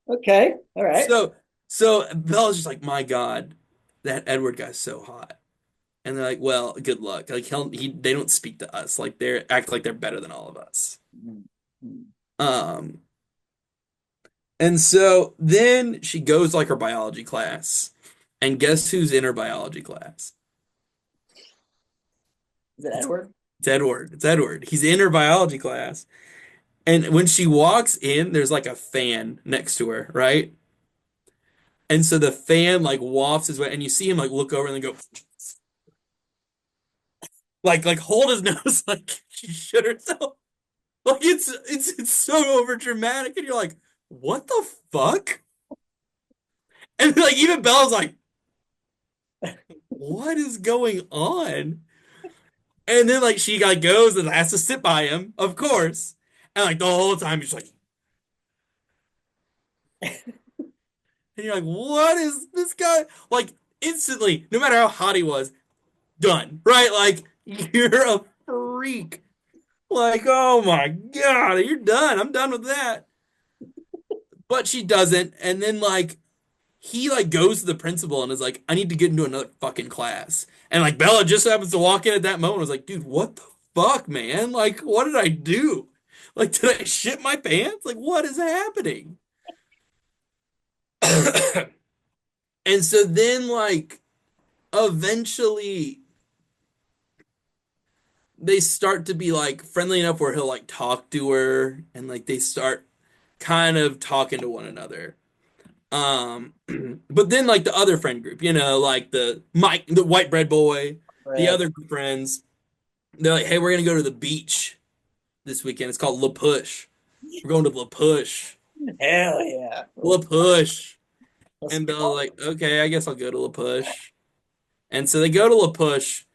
Okay. All right. So so Bella's just like, my God, that Edward guy's so hot. And they're like, well, good luck. Like they don't speak to us. Like they're act like they're better than all of us. Mhm. Um, and so then she goes like her biology class. And guess who's in her biology class? Is it It's, Edward? it's Edward. It's Edward. He's in her biology class. And when she walks in, there's like a fan next to her, right? And so the fan like wafts his way, and you see him like look over and then go like hold his nose like she shit herself. Like it's so over dramatic, and you're like, what the fuck? And like even Bella's like, what is going on? And then like she like goes and has to sit by him, of course. And like the whole time he's like, and you're like, what is this guy? Like instantly, no matter how hot he was, done. Right? Like you're a freak. Like, oh my God, you're done. I'm done with that. But she doesn't. And then like he like goes to the principal and is like, I need to get into another fucking class. And like Bella just happens to walk in at that moment and was like, dude, what the fuck, man? Like, what did I do? Like, did I shit my pants? Like, what is happening? And so then like eventually they start to be like friendly enough where he'll like talk to her and like they start kind of talking to one another. Um, but then like the other friend group, like the Mike, the white bread boy, the Red. other friends, they're like, hey, we're gonna go to the beach this weekend. It's called La Push. We're going to La Push. Hell yeah. La Push. Let's And go. Bella's like, okay, I guess I'll go to La Push. And so they go to La Push,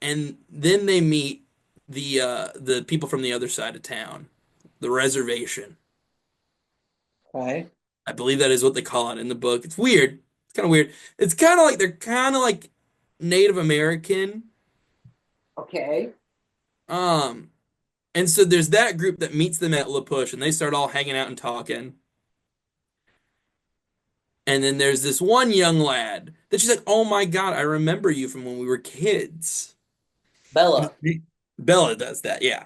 and then they meet the people from the other side of town, the reservation. Okay. I believe that is what they call it in the book. It's weird. It's kind of weird. It's kind of like they're kind of like Native American. Okay. Um, and so there's that group that meets them at La Push, and they start all hanging out and talking. And then there's this one young lad that she's like, "Oh my God, I remember you from when we were kids." Bella. Bella does that, yeah.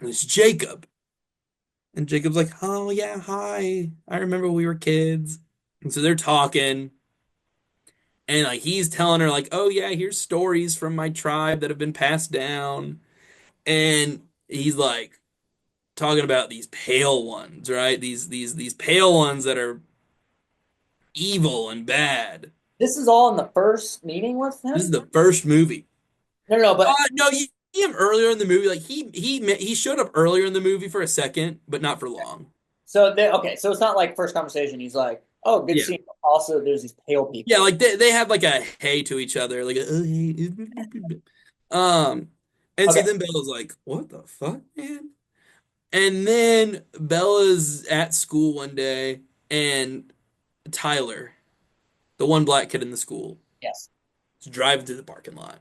And it's Jacob, and Jacob's like, "Oh yeah, hi. I remember we were kids." And so they're talking, And like he's telling her like, "Oh yeah, here's stories from my tribe that have been passed down." And he's like talking about these pale ones, right? These pale ones that are evil and bad. This is all in the first meeting with This is him? the first movie. No, no, no, but No, you see him earlier in the movie. Like he showed up earlier in the movie for a second, but not for long. okay, so it's not like first conversation. He's like, "Oh, good Yeah. seeing you." Also, there's these pale Yeah, people. like they have like a hey to each other, like a oh, hey. Um, and so Okay, then Bella's like, "What the fuck, man?" And then Bella's at school one day, and Tyler, the one black kid in the school, yes. is driving through the parking lot,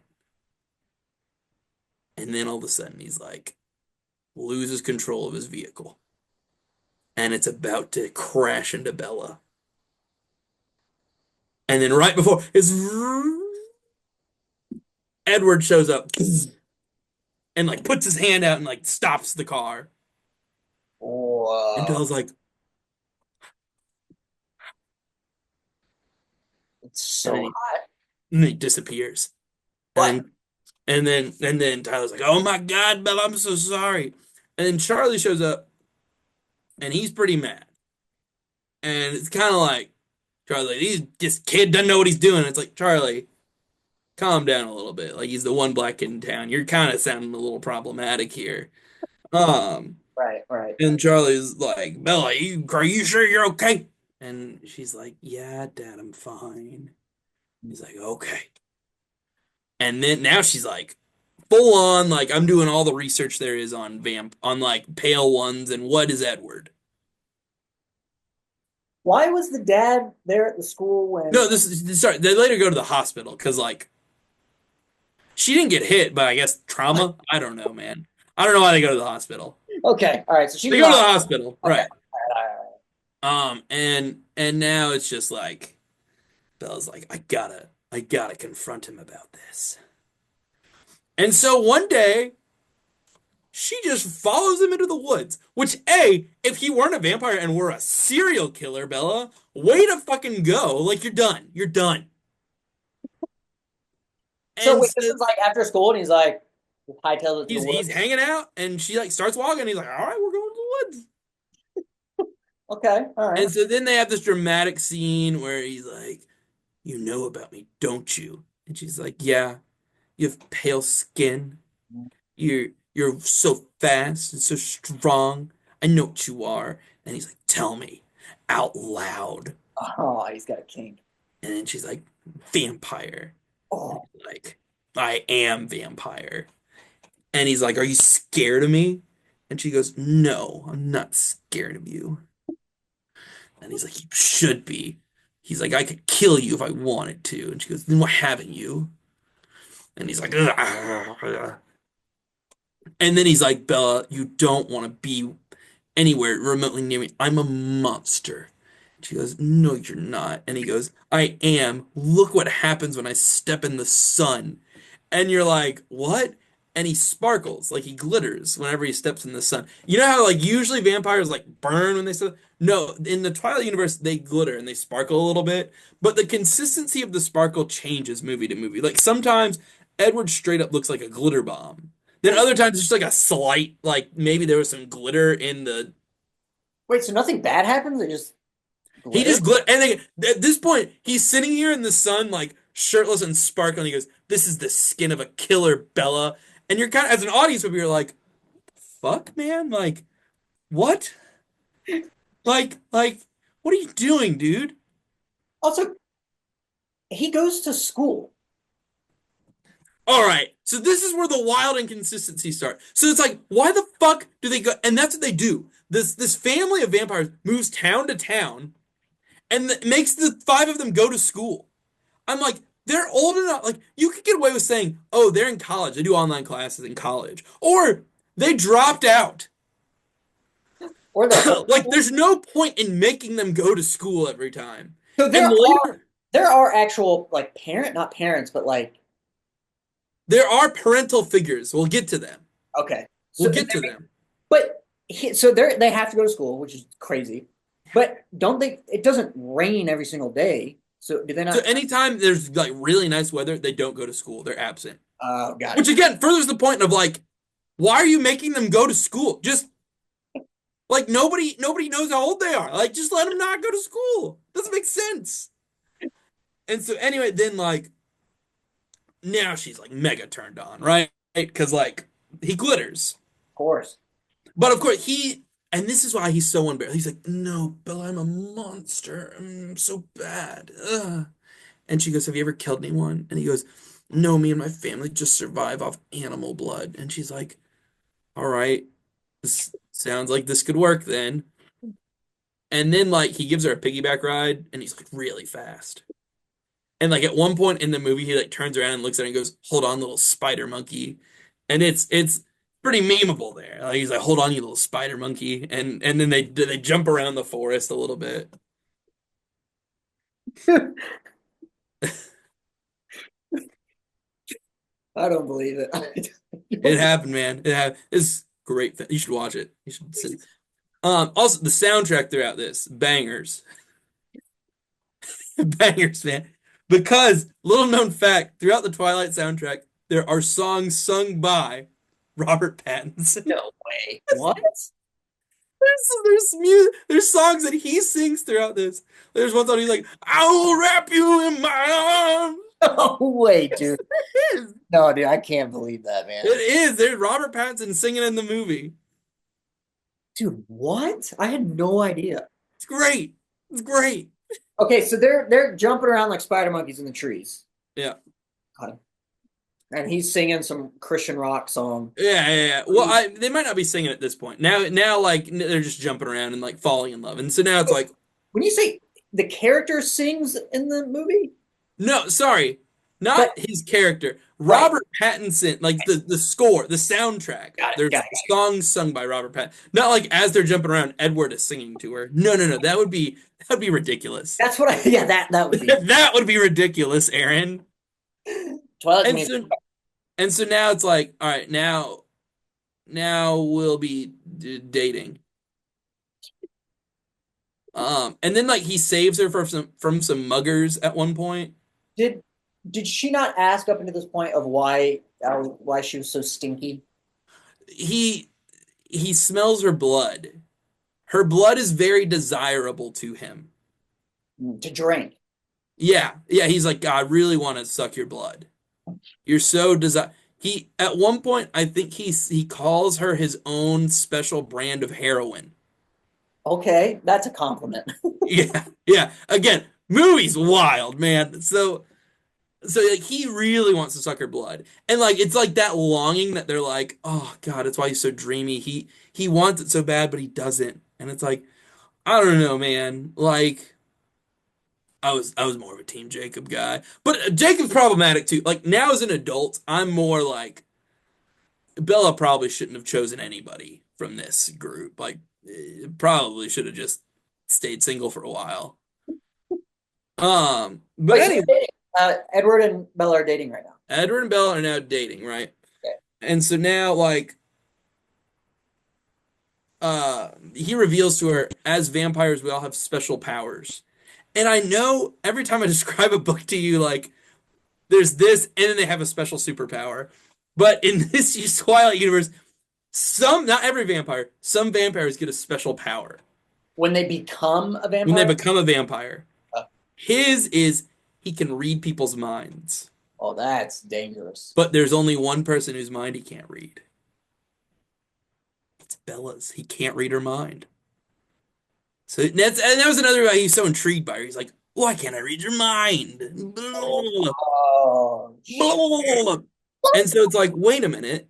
and then all of a sudden he's like loses control of his vehicle, and it's about to crash into Bella. And then right before his Edward shows up and like puts his hand out and like stops the car. And Whoa, Bella's like, it's and so then hot. he disappears. And What? then and then Tyler's like, "Oh my God, Bella, I'm so sorry." And then Charlie shows up and he's pretty mad. And it's kind of like Charlie, this kid doesn't know what he's doing. It's like, Charlie, calm down a little bit. Like he's the one black kid in town. You're kind of sounding a little problematic here. Um, Right, right. and Charlie's like, "Bella, are you sure you're okay?" And she's like, "Yeah, Dad, I'm fine." He's like, "Okay." And then now she's like, full on, like I'm doing all the research there is on on like pale ones and what is Edward. Why was the dad there at the school when? No, this is sorry. They later go to the hospital because like she didn't get hit, but I guess trauma. I don't know, man. I don't know why they go to the hospital. Okay, all right. So she's They in the go to the hospital. hospital, Okay, right? all right, all right, all right. And now it's just like Bella's like, I gotta confront him about this. And so one day she just follows him into the woods. Which, A, if he weren't a vampire and were a serial killer, Bella, way to fucking go. Like, you're done. You're done. So And wait, this so is like after school, and he's like, hightails it to the he's woods. hanging out, and she, like, starts walking. He's like, all right, we're going to the woods. Okay, all right. And so then they have this dramatic scene where he's like, you know about me, don't you? And she's like, yeah, you have pale skin. You're so fast and so strong. I know what you are. And he's like, tell me out loud. Oh, he's got a kink. And then she's like, vampire. And Oh, he's like, I am vampire. And he's like, are you scared of me? And she goes, no, I'm not scared of you. And he's like, you should be. He's like, I could kill you if I wanted to. And she goes, then why haven't you? And he's like, ugh. And then he's like, Bella, you don't want to be anywhere remotely near me. I'm a monster. She goes, no, you're not. And he goes, I am. Look what happens when I step in the sun. And you're like, what? And he sparkles, like he glitters whenever he steps in the sun. You know how like usually vampires like burn when they step? No, in the Twilight universe they glitter and they sparkle a little bit, but the consistency of the sparkle changes movie to movie. Like sometimes Edward straight up looks like a glitter bomb. Then other times it's just like a slight, like maybe there was some glitter in the. wait, so nothing bad happens? It just He glitter? just and at this point he's sitting here in the sun like shirtless and sparkling. He goes, "This is the skin of a killer, Bella." And you're kind of as an audience member, you're like, "Fuck, man! Like, what? Like, what are you doing, dude?" Also, he goes to school. All right, so this is where the wild inconsistencies start. So it's like, why the fuck do they go? And that's what they do. This family of vampires moves town to town and makes the five of them go to school. I'm like, they're old enough. Like, you could get away with saying, oh, they're in college. They do online classes in college. Or they dropped out. Or they're Like, homeschooled. there's no point in making them go to school every time. So And later, there are actual like not parents, but like there are parental figures. We'll get to them. okay. We'll So get to them. but so they have to go to school, which is crazy. But don't they? It doesn't rain every single day. So do they So not? anytime there's like really nice weather, they don't go to school. They're absent. Got Which it. again furthers the point of like, why are you making them go to school? Just like nobody knows how old they are. Like just let them not go to school. Doesn't make sense. And so anyway, then like now she's like mega turned on, right? Because like he glitters. Of course. But of course and this is why he's so unbearable. He's like, no, Bella, I'm a monster. I'm so bad. Ugh. And she goes, have you ever killed anyone? And he goes, no, me and my family just survive off animal blood. And she's like, all right, this sounds like this could work then. And then like he gives her a piggyback ride and he's like really fast. And like at one point in the movie, he like turns around and looks at her and goes, hold on, little spider monkey. And it's pretty memeable there. Like he's like, hold on, you little spider monkey. And then they jump around the forest a little bit. I don't believe it. It happened, man. It happened. It's great. You should watch it. You should see. Also the soundtrack throughout this, bangers. Bangers, man. Because little known fact, throughout the Twilight soundtrack, there are songs sung by Robert Pattinson. No way. What? There's songs that he sings throughout this. There's one song he's like, "I will wrap you in my arms." No way, dude. It is. No, dude, I can't believe that, man. It is. There's Robert Pattinson singing in the movie. Dude, what? I had no idea. It's great. It's great. Okay, so they're jumping around like spider monkeys in the trees. Yeah. God. And he's singing some Christian rock song. Yeah. Well, they might not be singing at this point. Now, like they're just jumping around and like falling in love, and so now it's like, When you say the character sings in the movie, no, sorry, not but his character. right, Robert Pattinson, like the score, the soundtrack. got it, There's got it. songs sung by Robert Pattinson. Not like as they're jumping around, Edward is singing to her. No. That would be ridiculous. That's what I. Yeah, that would be That would be ridiculous, Aaron. Twilight. And so and so now it's like, all right, now we'll be dating. And then like he saves her from some muggers at one point. Did did she not ask up until this point of why she was so stinky He he smells her blood. Her blood is very desirable to him. to drink? Yeah. He's like, God, I really want to suck your blood. You're so desire. He at one point, I think he calls her his own special brand of heroin. Okay, that's a compliment. Yeah. Again, movie's wild, man. So like he really wants to suck her blood, and like it's like that longing that they're like, oh God, that's why he's so dreamy. He wants it so bad, but he doesn't, and it's like I don't know, man. Like I was more of a Team Jacob guy, but Jacob's problematic too. Like now as an adult, I'm more like Bella probably shouldn't have chosen anybody from this group. Like probably should have just stayed single for a while. But Wait, so they're anyway, dating. Edward and Bella are dating right now. Edward and Bella are now dating, right? Okay. And so now like he reveals to her, as vampires, we all have special powers. And I know every time I describe a book to you, like there's this, and then they have a special superpower. But in this Twilight universe, not every vampire, some vampires get a special power When they become a when they vampire? become a vampire. Uh, His is he can read people's minds, oh, that's dangerous. but there's only one person whose mind he can't read. It's Bella's. He can't read her mind. And that was another why he's so intrigued by her. He's like, why can't I read your mind? Blah, Oh, blah. And so it's like, wait a minute,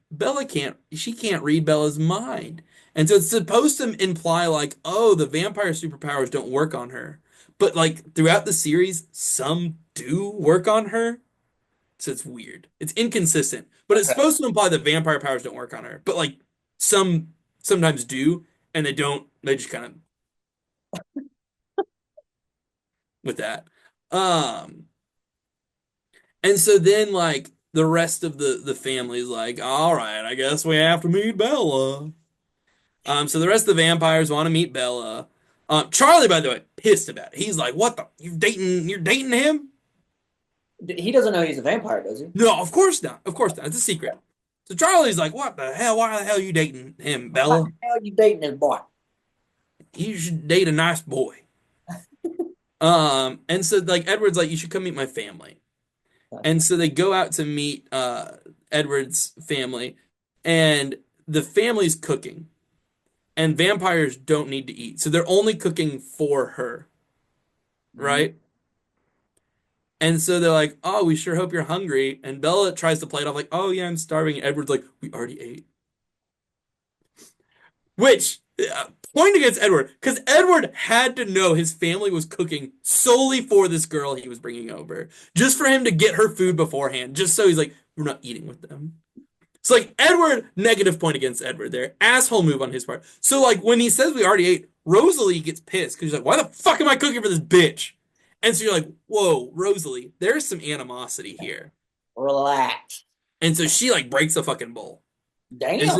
she can't read Bella's mind. And so it's supposed to imply like, oh, the vampire superpowers don't work on her. But like throughout the series, some do work on her. So it's weird. It's inconsistent. But it's okay. supposed to imply that vampire powers don't work on her. But like some sometimes do, and they don't, they just kind of with that. Um, and so then like the rest of the family's like, all right, I guess we have to meet Bella. So the rest of the vampires want to meet Bella. Charlie, by the way, pissed about it. He's like, "What the? You're dating him?" He doesn't know he's a vampire, does he? No, of course not. Of course not. It's a secret. So Charlie's like, "What the hell? Why the hell are you dating him, Why Bella? the hell are you dating this boy? You should date a nice boy." And so like Edward's like, "You should come meet my family." And so they go out to meet Edward's family, and the family's cooking, and vampires don't need to eat, so they're only cooking for her, Mhm. right? And so they're like, "Oh, we sure hope you're hungry." And Bella tries to play it off like, "Oh yeah, I'm starving." And Edward's like, "We already ate." Which point against Edward, because Edward had to know his family was cooking solely for this girl he was bringing over, just for him to get her food beforehand, just so he's like, "We're not eating with them." So like Edward, negative point against Edward there. Asshole move on his part. So like when he says we already ate, Rosalie gets pissed because she's like, "Why the fuck am I cooking for this bitch?" And so you're like, "Whoa, Rosalie, there's some animosity here." Relax. And so she like breaks the fucking bowl. And so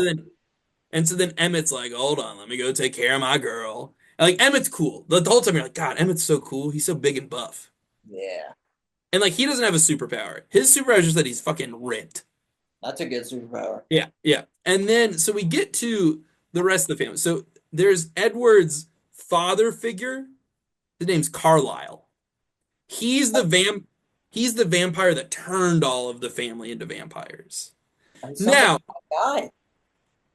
Damn. then Emmett's like, "Hold on, let me go take care of my girl." And like Emmett's cool. The whole time you're like, "God, Emmett's so cool. He's so big and buff." Yeah, And like he doesn't have a superpower. His superpower is just that he's fucking ripped. that's a good superpower. Yeah, yeah. And then so we get to the rest of the family. So there's Edward's father figure. His name's Carlisle. He's the vamp he's the vampire that turned all of the family into vampires. He sounds like Now, a guy.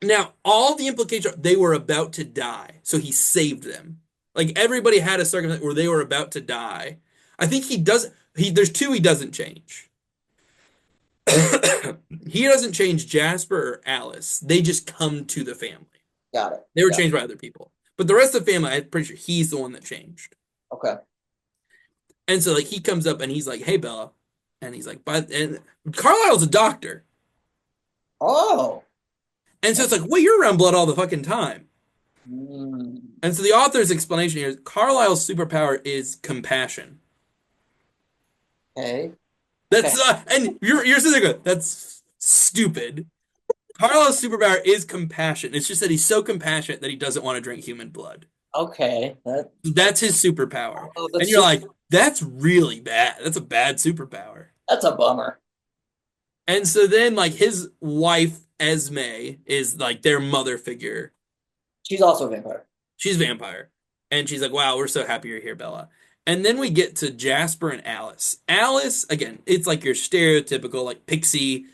now all the implications they were about to die. So he saved them. Like everybody had a circumstance where they were about to die. I think he does there's two he doesn't change. He doesn't change Jasper or Alice. They just come to the family. Got it. They were Yeah. changed by other people. But the rest of the family, I'm pretty sure he's the one that changed. Okay. And so like he comes up and he's like, "Hey Bella." And he's like, "But and Carlisle's a doctor." Oh. And so it's like, "Wait, you're around blood all the fucking time." Mm. And so the author's explanation here is Carlisle's superpower is compassion. Okay. Okay. That's and you're sitting there going, "That's stupid." Carlisle's superpower is compassion. It's just that he's so compassionate that he doesn't want to drink human blood. Okay. That's his superpower. Oh, And that's you're super. like, "That's really bad. That's a bad superpower." That's a bummer. And so then like his wife Esme is like their mother figure. She's also a vampire. She's a vampire. And she's like, "Wow, we're so happy you're here, Bella." And then we get to Jasper and Alice. Alice, again, it's like your stereotypical like pixie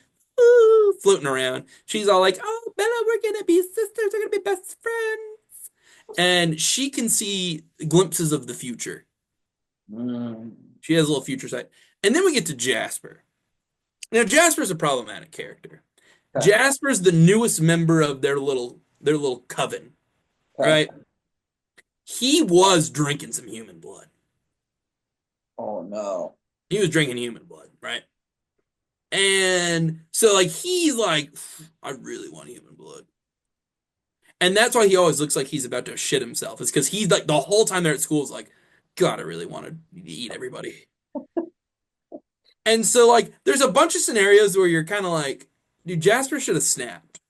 floating around. She's all like, "Oh, Bella, we're gonna be sisters, we're gonna be best friends." And she can see glimpses of the future. Mm. She has a little future sight. And then we get to Jasper. Now Jasper's a problematic character. Okay. Jasper's the newest member of their little coven, Okay. right? He was drinking some human blood. Oh no. He was drinking human blood, right? And so like he's like, "I really want human blood." And that's why he always looks like he's about to shit himself. Is because he's like the whole time they're at school is like, "God, I really want to eat everybody." And so like there's a bunch of scenarios where you're kind of like, dude, Jasper should have snapped.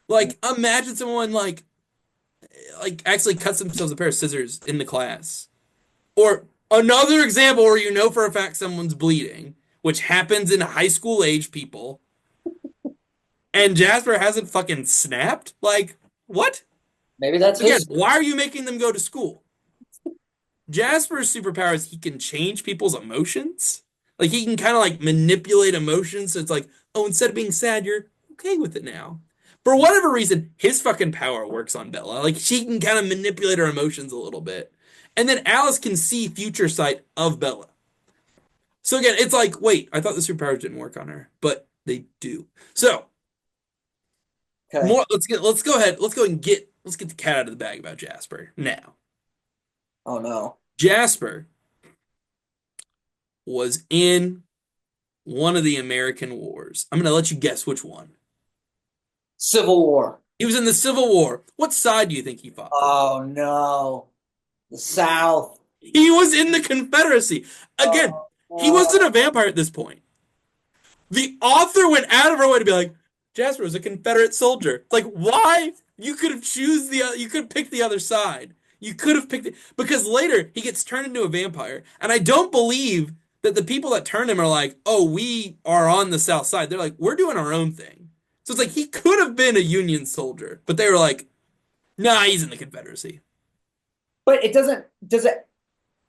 Like imagine someone like actually cuts themselves a pair of scissors in the class. Or another example where you know for a fact someone's bleeding, which happens in high school age people, and Jasper hasn't fucking snapped? Like, what? Maybe that's Again, his. why are you making them go to school? Jasper's superpower is he can change people's emotions. Like he can kind of like manipulate emotions. So it's like, "Oh, instead of being sad, you're okay with it now." For whatever reason, his fucking power works on Bella. Like she can kind of manipulate her emotions a little bit. And then Alice can see future sight of Bella. So again, it's like, wait, I thought the superpowers didn't work on her, but they do. So Okay. more let's go and get the cat out of the bag about Jasper. Now, Oh no. Jasper was in one of the American wars. I'm gonna let you guess which one. Civil War. He was in the Civil War. What side do you think he fought for? Oh no. The South. He was in the Confederacy. Again, Oh he no. wasn't a vampire at this point. The author went out of her way to be like, Jasper was a Confederate soldier. Like, why? You could have picked the other side. You could have picked it because later he gets turned into a vampire, and I don't believe that the people that turned him are like, "Oh, we are on the South Side." They're like, "We're doing our own thing." So it's like he could have been a Union soldier, but they were like, "Nah, he's in the Confederacy." But it doesn't. Does it?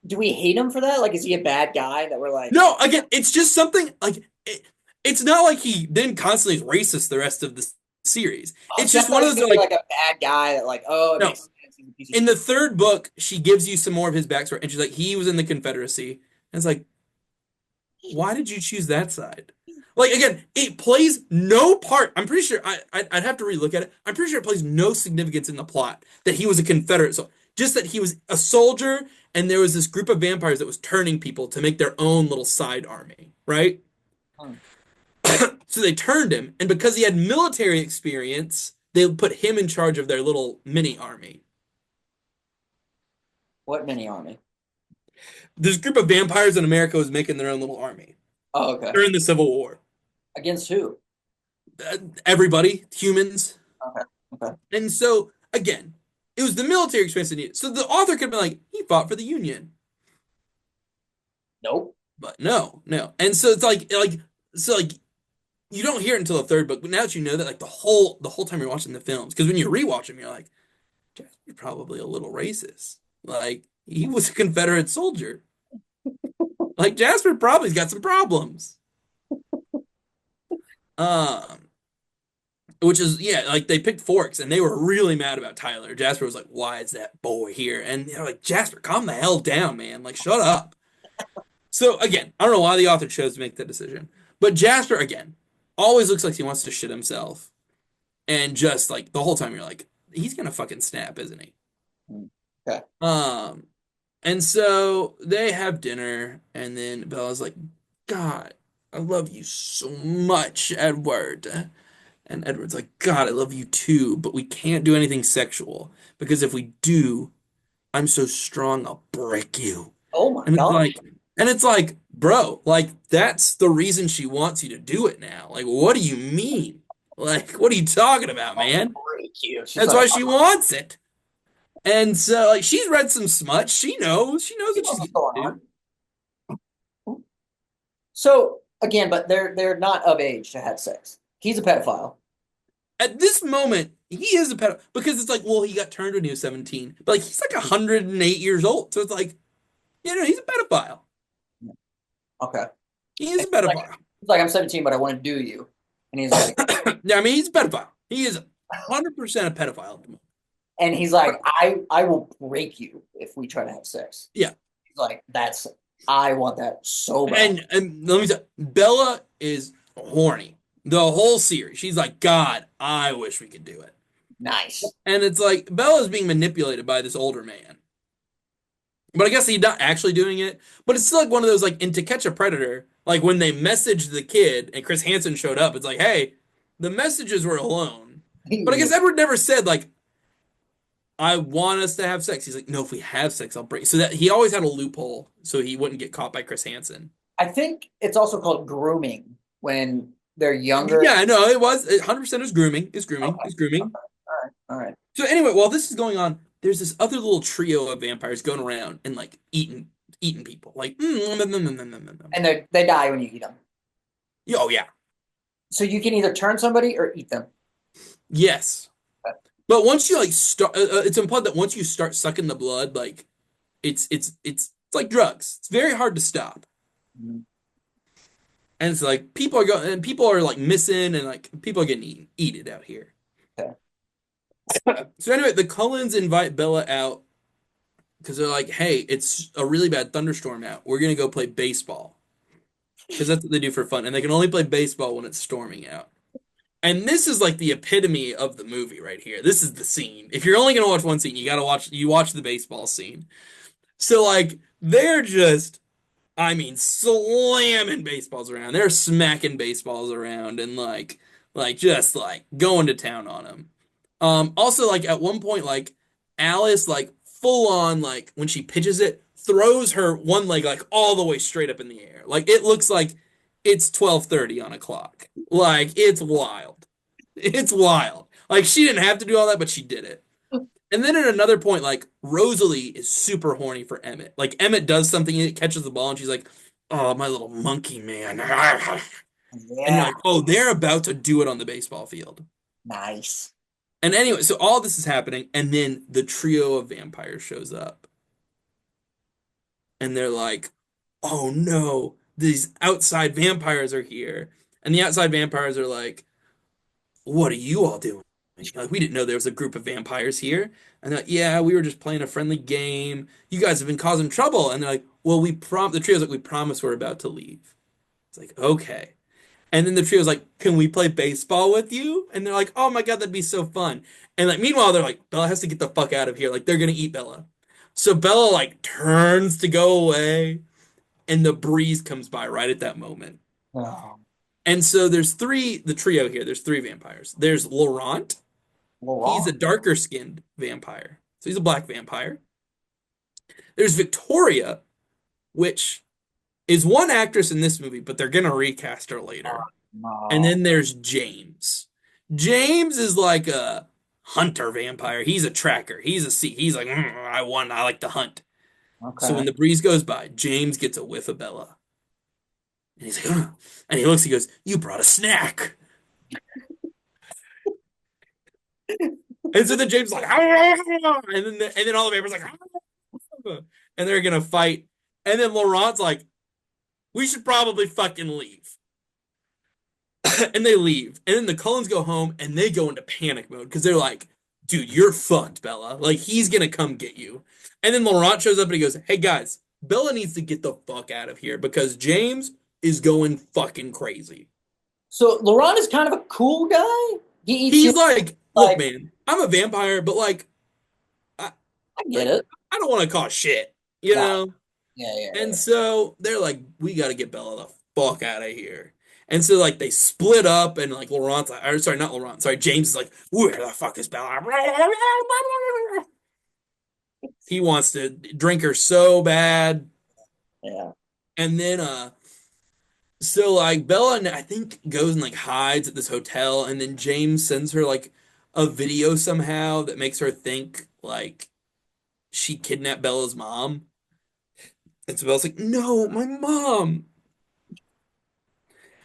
Do we hate him for that? Like, is he a bad guy that we're like? No, again, it's just something like it's not like he then constantly is racist the rest of the series. Oh, It's see, I just thought one he of was those gonna that be like like a bad guy that like, oh, it no. makes sense. He's a piece of In the shit. third book, she gives you some more of his backstory, and she's like, he was in the Confederacy, and it's like, why did you choose that side? Like again, it plays no part. I'm pretty sure I'd have to relook at it. I'm pretty sure it plays no significance in the plot that he was a Confederate. So just that he was a soldier, and there was this group of vampires that was turning people to make their own little side army, right? Hmm. So they turned him, and because he had military experience, they put him in charge of their little mini army. What mini army? This group of vampires in America was making their own little army Oh, okay. during the Civil War. Against who? Everybody, humans. Okay. Okay. And so, again, it was the military experience they needed. So the author could have been like, he fought for the Union. Nope. But no, no. And so it's like you don't hear it until the third book, but now that you know that, like the whole time you're watching the films, because when you rewatch them, you're like, you're probably a little racist. Like, he was a Confederate soldier. Like Jasper probably's got some problems. Um, which is yeah, like they picked Forks and they were really mad about Tyler. Jasper was like, "Why is that boy here?" And they're like, "Jasper, calm the hell down, man. Like, shut up." So again, I don't know why the author chose to make that decision, but Jasper again always looks like he wants to shit himself, and just like the whole time you're like, he's gonna fucking snap, isn't he? Hmm. Okay. Um, and so they have dinner, and then Bella's like, "God, I love you so much, Edward." And Edward's like, God, I love you too, but we can't do anything sexual because if we do, I'm so strong, I'll break you. Oh my And it's gosh. like, bro, like that's the reason she wants you to do it now. Like, what do you mean? Like, what are you talking about, I'll man? break you. She's That's like, why she wants it. And so, like, she's read some smut. She knows you what know she's what's getting going into. on. So again, but they're not of age to have sex. He's a pedophile. At this moment, he is a pedophile because it's like, well, he got turned when he was 17, but like he's like 108 years old. So it's like, he's a pedophile. Okay. He is And a pedophile. he's like, I'm 17, but I want to do you. And he's like, Yeah, I mean, he's a pedophile. He is 100% a pedophile at the moment. and he's like, I will break you if we try to have sex. Yeah. He's like, I want that so bad. And let me tell you, Bella is horny. The whole series. She's like, God, I wish we could do it. Nice. And it's like, Bella's being manipulated by this older man. But I guess he's not actually doing it. But it's still like one of those, like, in To Catch a Predator, like when they messaged the kid and Chris Hansen showed up, it's like, hey, the messages were alone. But I guess Edward never said, like, I want us to have sex. He's like, no, if we have sex, I'll break. So that he always had a loophole so he wouldn't get caught by Chris Hansen. I think it's also called grooming when they're younger. Yeah, no, it was 100% is grooming. Is grooming. Okay. Is grooming. Okay. All right. All right. So anyway, while this is going on, there's this other little trio of vampires going around and like eating people. Like, And they die when you eat them. oh yeah, So you can either turn somebody or eat them. yes. Okay. But once you like start, it's implied that once you start sucking the blood, like it's like drugs. It's very hard to stop. Mhm. And it's like people are going and people are like missing and like people are getting eaten out here. Okay. So anyway, the Cullens invite Bella out because they're like, "Hey, it's a really bad thunderstorm out. We're gonna go play baseball because that's what they do for fun, and they can only play baseball when it's storming out." And this is like the epitome of the movie right here. This is the scene. If you're only gonna watch one scene, you watch the baseball scene. So like they're just I mean, slamming baseballs around. They're smacking baseballs around and like just like going to town on them. Also like at one point like Alice like full on like when she pitches it throws her one leg like all the way straight up in the air. Like it looks like it's 12:30 on a clock. Like it's wild. It's wild. Like she didn't have to do all that, but she did it. And then at another point, like Rosalie is super horny for Emmett. Like Emmett does something, he catches the ball, and she's like, "Oh, my little monkey man." And you're Yeah, like, "Oh, they're about to do it on the baseball field." nice. And anyway, so all this is happening, and then the trio of vampires shows up, and they're like, "Oh no, these outside vampires are here." And the outside vampires are like, "What are you all doing?" Like, we didn't know there was a group of vampires here. And they're like, "Yeah, we were just playing a friendly game. You guys have been causing trouble." And they're like, "Well, the trio's like, we promise we're about to leave." It's like, okay. And then the trio's like, "Can we play baseball with you?" And they're like, "Oh my God, that'd be so fun." And like, meanwhile, they're like, Bella has to get the fuck out of here. Like, they're gonna eat Bella. So Bella like turns to go away, and the breeze comes by right at that moment. Oh, And so the trio here, there's three vampires. There's Laurent. He's Laurent. a darker skinned vampire. So he's a black vampire. There's Victoria, which is one actress in this movie, but they're gonna recast her later. And No. then there's James. James is like a hunter vampire. He's a tracker. He's like, I won. I like to hunt. So Okay. when the breeze goes by, James gets a whiff of Bella. And he's like, "Ugh." And he looks, he goes, "You brought a snack." And so then James is like, and then all the vampires like, and they're gonna fight. And then Laurent's like, "We should probably fucking leave." And they leave. And then the Cullens go home and they go into panic mode because they're like, "Dude, you're fucked, Bella. Like, he's gonna come get you." And then Laurent shows up and he goes, "Hey guys, Bella needs to get the fuck out of here because James is going fucking crazy." So Laurent is kind of a cool guy. He eats He's you like, "Look, like man, I'm a vampire, but I I get like it. I don't want to cause shit, you No. know?" Yeah, yeah, And yeah. so they're like, "We got to get Bella the fuck out of here." And so like they split up, and like Laurent's like, or sorry, not Laurent, sorry, James is like, "Where the fuck is Bella?" He wants to drink her so bad. Yeah. And then so like Bella I think goes and like hides at this hotel, and then James sends her like a video somehow that makes her think like she kidnapped Bella's mom. And so Bella's like, "No, my mom."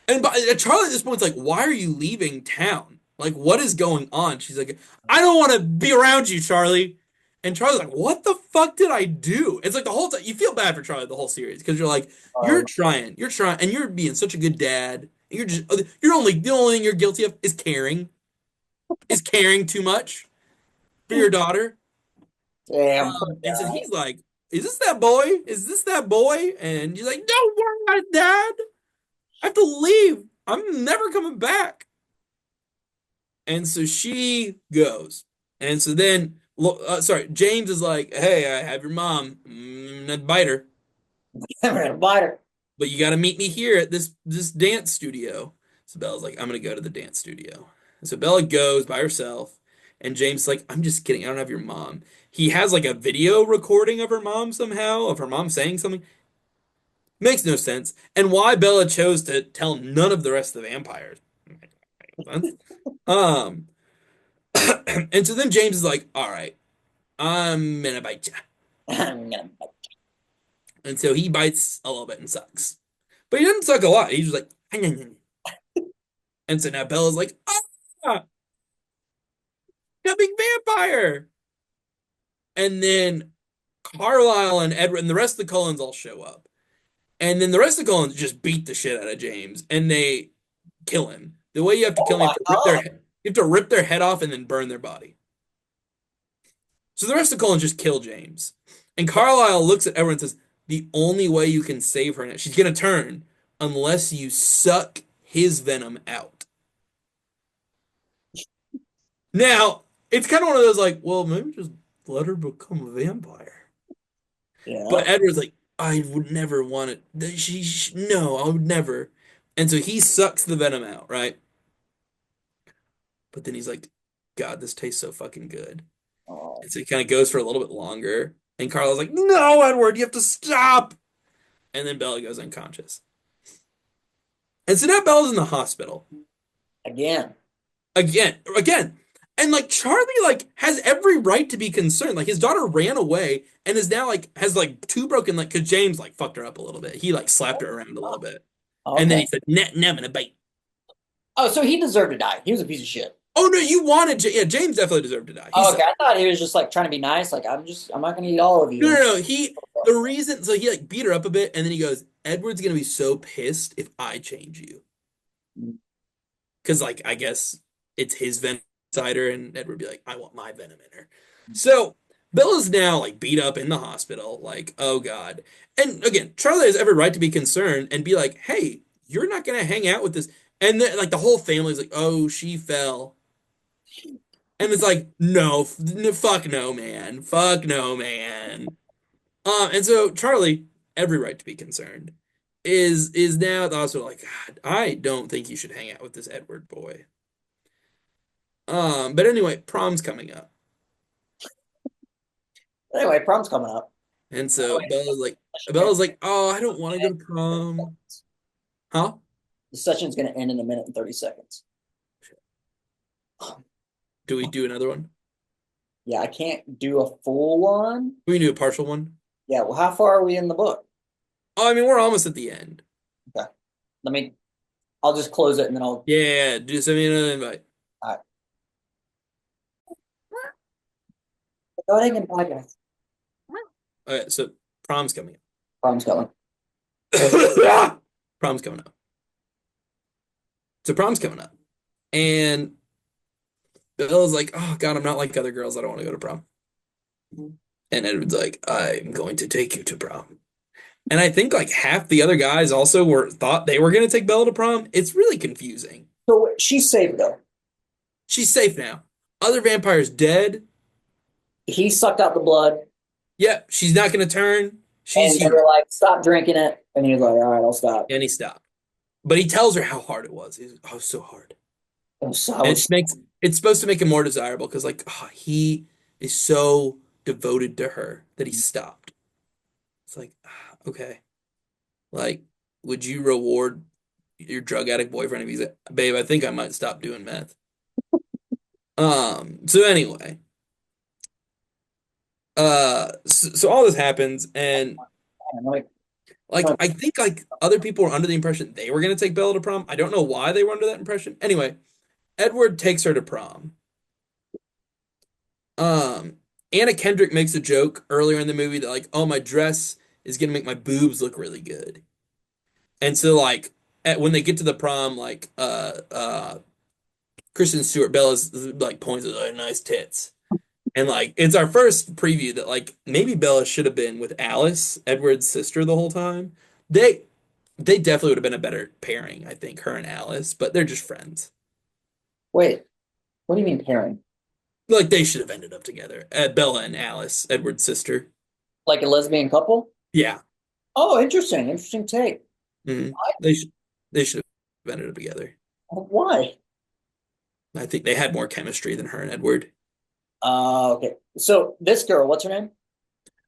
And Charlie at this point is like, "Why are you leaving town? Like, what is going on?" She's like, "I don't want to be around you, Charlie." And Charlie's like, "What the fuck did I do?" It's like the whole time you feel bad for Charlie the whole series because you're like, Um, you're trying, and you're being such a good dad. And you're only the only thing you're guilty of is caring too much for your daughter. damn, poor And so guy. he's like, "Is this that boy? Is this that boy?" And she's like, "No, we're not, Dad. I have to leave. I'm never coming back." And so she goes. And so then, sorry, James is like, "Hey, I have your mom. Not bite her, I'm gonna bite her. but you got to meet me here at this dance studio." So Bella's like, "I'm gonna go to the dance studio." And so Bella goes by herself, and James is like, "I'm just kidding. I don't have your mom." He has like a video recording of her mom somehow, of her mom saying something. Makes no sense. And why Bella chose to tell none of the rest of the vampires. Makes no sense. Um, and so then James is like, "All right, I'm gonna bite you." I'm gonna bite. And so he bites a little bit and sucks. But he doesn't suck a lot. He's just like, and so now Bella's like, "Ah, coming vampire." And then Carlisle and Edward and the rest of the Cullens all show up. And then the rest of the Cullens just beat the shit out of James and they kill him. The way you have to Oh kill him, my God. you have to rip their head off and then burn their body. So the rest of the Cullens just kill James. And Carlisle looks at Edward and says, "The only way you can save her now, she's gonna turn unless you suck his venom out." Now, it's kind of one of those like, well, maybe just let her become a vampire. Yeah. But Edward's like, "I would never want it. No, I would never." And so he sucks the venom out, right? But then he's like, "God, this tastes so fucking good." Oh. And so he kind of goes for a little bit longer. And Carla's like, "No, Edward, you have to stop." And then Bella goes unconscious. And so now Bella's in the hospital. Again. Again. And like Charlie like has every right to be concerned. Like his daughter ran away and is now like has like two broken like because James like fucked her up a little bit. He like slapped her around a little bit. And then Okay. he said, net nem and a bite. Oh, so he deserved to die. He was a piece of shit. Oh no, you wanted yeah, James definitely deserved to die. He Oh, said okay. I thought he was just like trying to be nice. Like, I'm not gonna eat all of no, you. no, no. The reason so he like beat her up a bit and then he goes, Edward's gonna be so pissed if I change you. Because like I guess it's his venom inside her, and Edward would be like, I want my venom in her. So Bella's now like beat up in the hospital, like, oh God. And again, Charlie has every right to be concerned and be like, hey, you're not gonna hang out with this. And then like the whole family's like, oh, she fell. And it's like, no, fuck no, man. Fuck no, man. And so Charlie, every right to be concerned, is now at the hospital like, God, I don't think you should hang out with this Edward boy. But anyway, prom's coming up. Anyway, prom's coming up. And so Bella's like, oh, I don't want to go to prom. Huh? The session's gonna end in a minute and 30 seconds. Do we do another one? Yeah, I can't do a full one. We can do a partial one. Yeah, well, how far are we in the book? Oh, I mean, we're almost at the end. Okay. Let me I'll just close it and then I'll Yeah, do send me another invite. all right. Starting in podcast. Okay, so prom's coming Prom's coming. up. Prom's coming up. So prom's coming up. And Bella's like, oh God, I'm not like other girls. I don't want to go to prom. And Edward's like, I'm going to take you to prom. And I think like half the other guys also were thought they were going to take Bella to prom. It's really confusing. So she's safe though. She's safe now. Other vampires dead. He sucked out the blood, Yep, she's not going to turn. She's and they human. were like, "Stop drinking it." And he was like, "All right, I'll stop." And he stopped. But he tells her how hard it was. He's, oh, so hard. So I And was it's supposed to make him more desirable because like he is so devoted to her that he stopped. It's like, okay. Like, would you reward your drug addict boyfriend if he's like, babe, I think I might stop doing meth. So anyway, so all this happens and like, like I think like other people were under the impression they were gonna take Bella to prom. I don't know why they were under that impression. Anyway, Edward takes her to prom. Um, Anna Kendrick makes a joke earlier in the movie that like, oh, my dress is gonna make my boobs look really good. And so like when they get to the prom, like Kristen Stewart Bella's like points at like nice tits. And like it's our first preview that like maybe Bella should have been with Alice, Edward's sister, the whole time. They they definitely would have been a better pairing, I think, her and Alice, but they're just friends. wait, what do you mean pairing? Like they should have ended up together. Bella and Alice, Edward's sister. Like a lesbian couple? Yeah. Oh, interesting. Interesting take. hmm They should have ended up together. Why? I think they had more chemistry than her and Edward. Okay. So this girl, what's her name?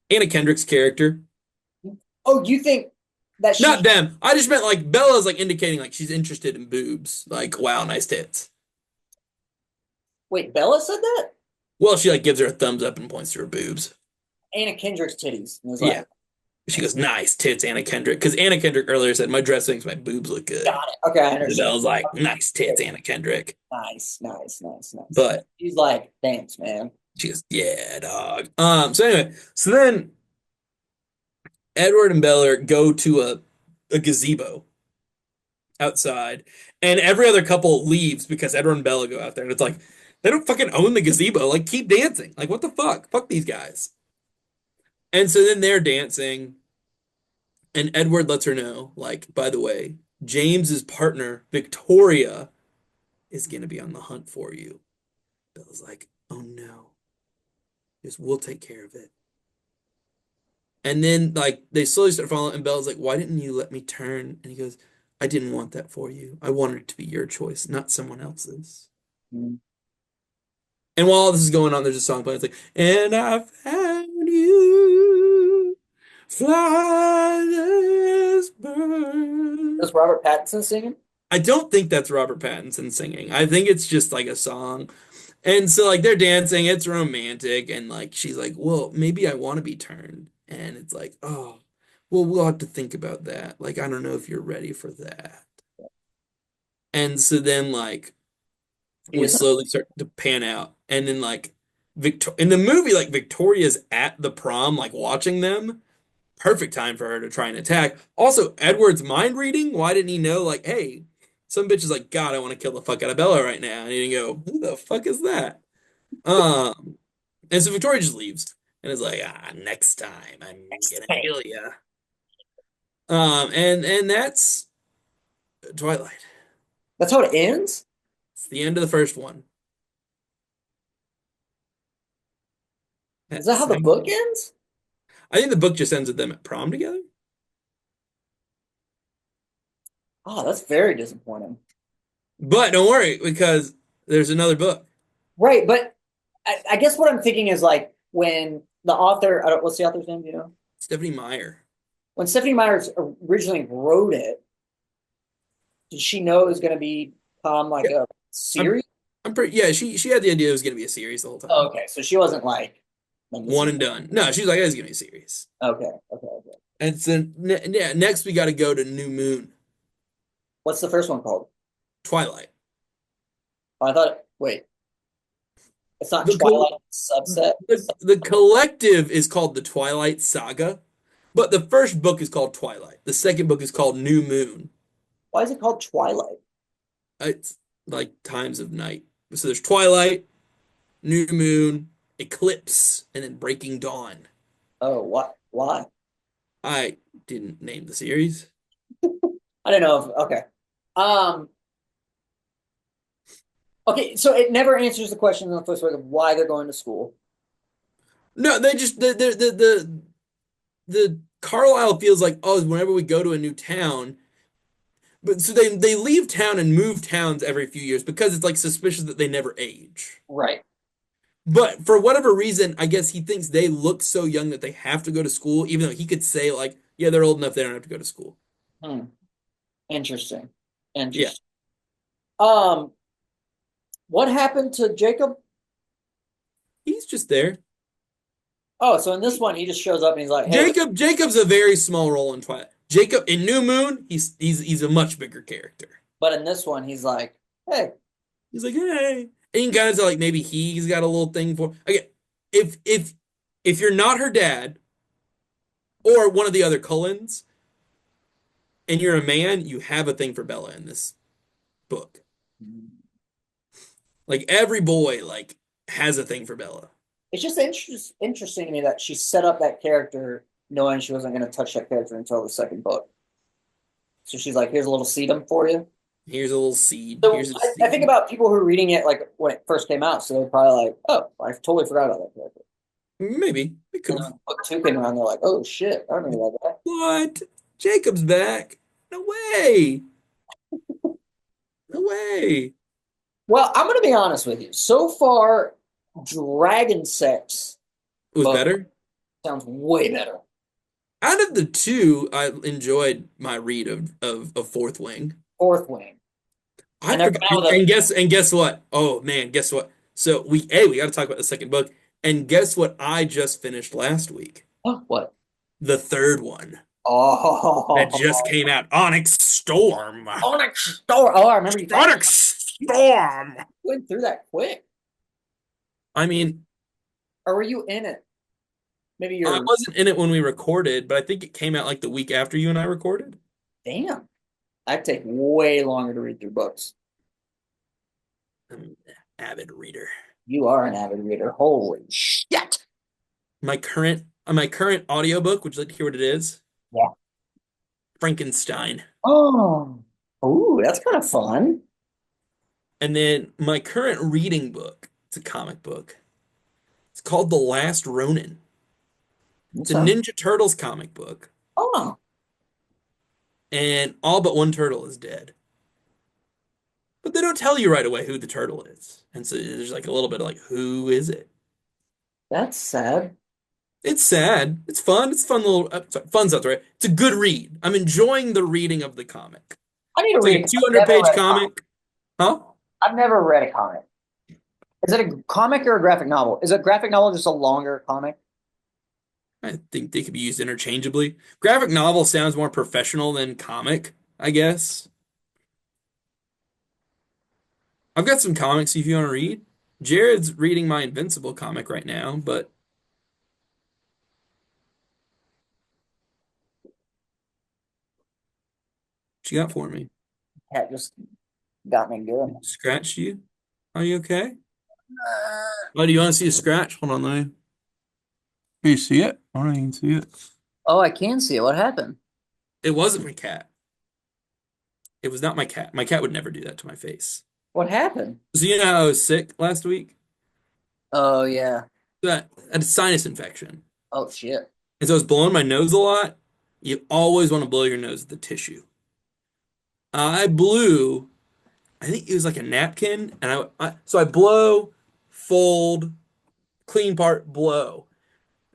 Anna Kendrick's character. Oh, you think that Not she? them. I just meant like Bella's like indicating like she's interested in boobs. Like, wow, nice tits. Wait, Bella said that? Well, she like gives her a thumbs up and points to her boobs. Anna Kendrick's titties. And it was Yeah. like, She goes, nice tits, Anna Kendrick. Because Anna Kendrick earlier said, my dress makes my boobs look good. got it. Okay, I And understand. Bella's like, nice tits, Anna Kendrick. Nice, nice, nice, nice. But She's like, thanks, man. she goes, yeah, dog. So anyway, so then Edward and Bella go to a gazebo outside, and every other couple leaves because Edward and Bella go out there, and it's like they don't fucking own the gazebo. Like, keep dancing. Like, what the fuck? Fuck these guys. And so then they're dancing, and Edward lets her know, like, by the way, James's partner, Victoria, is gonna be on the hunt for you. Bella's like, oh no. Just we'll take care of it. And then like they slowly start following, and Bella's like, why didn't you let me turn? And he goes, I didn't want that for you. I wanted it to be your choice, not someone else's. Mm. And while all this is going on, there's a song playing. It's like, and I found you, fly this bird. Is Robert Pattinson singing? I don't think that's Robert Pattinson singing. I think it's just like a song. And so like they're dancing, it's romantic, and like she's like, well, maybe I want to be turned. And it's like, oh, well, we'll have to think about that. Like, I don't know if you're ready for that. And so then like He we isn't. slowly start to pan out. And then like Victor in the movie, like Victoria's at the prom, like watching them. Perfect time for her to try and attack. Also, Edward's mind reading. Why didn't he know, like, hey, some bitch is like, God, I want to kill the fuck out of Bella right now. And he didn't go, who the fuck is that? Um, and so Victoria just leaves and is like, next time I'm gonna kill you. And that's Twilight. That's how it ends? It's the end of the first one. Is that how the book ends? I think the book just ends with them at prom together. Oh, that's very disappointing. But don't worry, because there's another book. Right, but I guess what I'm thinking is like when the author, I don't, what's the author's name, do you know? Stephanie Meyer. When Stephanie Myers originally wrote it, did she know it was going to become like Yeah, a I'm series? I'm pretty yeah, she had the idea it was gonna be a series the whole Oh, time. okay, so she wasn't like this One is and done. No, she's like, it's gonna be a series. okay. And so yeah, next we gotta go to New Moon, What's the first one called? Twilight. Oh, I thought, wait, it's not The col Twilight subset. the collective is called the Twilight Saga, but the first book is called Twilight. The second book is called New Moon. Why is it called Twilight? It's like times of night. So there's Twilight, New Moon, Eclipse, and then Breaking Dawn. Oh, what? Why? I didn't name the series. I don't know. Okay. Um. Okay. So it never answers the question in the first book of why they're going to school. No, they just the Carlisle feels like, oh, whenever we go to a new town, but so they leave town and move towns every few years because it's like suspicious that they never age. Right. But for whatever reason, I guess he thinks they look so young that they have to go to school, even though he could say like, yeah, they're old enough they don't have to go to school. Hmm. Interesting. Yeah, Interesting. Um. What happened to Jacob? he's just there. Oh, so in this one, he just shows up and he's like, "Hey," Jacob's a very small role in Twilight. Jacob in New Moon, he's a much bigger character. but in this one, he's like, "Hey." He's like, hey. And you can kind of tell like maybe he's got a little thing for again, if you're not her dad or one of the other Cullens and you're a man, you have a thing for Bella in this book. Like every boy like has a thing for Bella. It's just interesting to me that she set up that character knowing she wasn't going to touch that character until the second book. So she's like, "Here's a little sedum for you." Here's a little seed. So Here's a I think seed. about people who are reading it like when it first came out. So they're probably like, "Oh, I totally forgot about that character." Maybe it And could then have. when book two came around, they're like, "Oh shit, I remember that guy." What? Jacob's back? No way. No way. Well, I'm going to be honest with you. So far, Dragon Sex It was book better. sounds way better. Out of the two, I enjoyed my read of Fourth Wing. Fourth Wing, I and they're forgot. coming out with a And guess what? Oh man, guess what? So we got to talk about the second book. And guess what? I just finished last week. oh, what? The third one that just Oh, came out. Onyx Storm. Onyx Store. Oh, I remember you talking. Onyx Storm. Went through that quick, I mean, or were you in it? Maybe I you're. wasn't in it when we recorded, but I think it came out like the week after you and I recorded. Damn, I take way longer to read through books. I'm an avid reader. You are an avid reader. Holy shit! My current audiobook, would you like to hear what it is? Yeah. Frankenstein. Oh, ooh, that's kind of fun. And then my current reading book, it's a comic book. It's called The Last Ronin. That It's a sounds. Ninja Turtles comic book, Oh, and all but one turtle is dead. But they don't tell you right away who the turtle is. And so there's like a little bit of like, who is it? that's sad. It's sad. It's fun. It's fun little, sorry, fun's not the right. It's a good read. I'm enjoying the reading of the comic. I need to It's like read a it 'cause I've 200 never page read a comic. comic. Huh? I've never read a comic. Is it a comic or a graphic novel? Is a graphic novel just a longer comic? I think they could be used interchangeably. Graphic novel sounds more professional than comic, I guess. I've got some comics if you want to read. Jared's reading my Invincible comic right now, but what you got for me? Cat just got me good. Scratched you? Are you okay? Oh, do you want to see a scratch? Hold on, let me. Can you see it? I don't even see it. Oh, I can see it. What happened? It wasn't my cat. It was not my cat. My cat would never do that to my face. What happened? So you know how I was sick last week? Oh yeah. That I had a sinus infection. Oh shit. And so I was blowing my nose a lot. You always want to blow your nose with the tissue. I blew, I think it was like a napkin, and so I blow, fold, clean part, blow.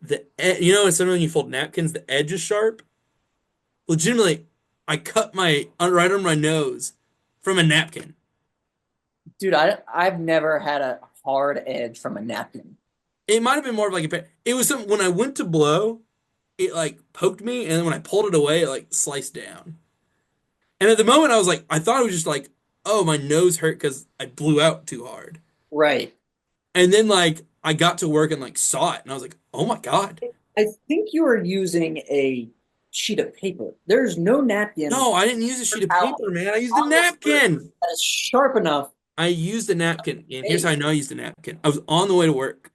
You know, sometimes when you fold napkins, the edge is sharp. Legitimately, I cut my right on my nose from a napkin. Dude, I've never had a hard edge from a napkin. It might have been more of like it was something when I went to blow, it like poked me, and then when I pulled it away, it like sliced down. And at the moment, I was like, I thought it was just like, oh, my nose hurt because I blew out too hard. Right. And then like I got to work and like saw it, and I was like, oh my God. I think you were using a sheet of paper. There's no napkin No, I didn't use a or sheet of towel paper, man. I used a on this earth napkin. that is sharp enough to I used a napkin, and here's how make. I know I used a napkin. I was on the way to work,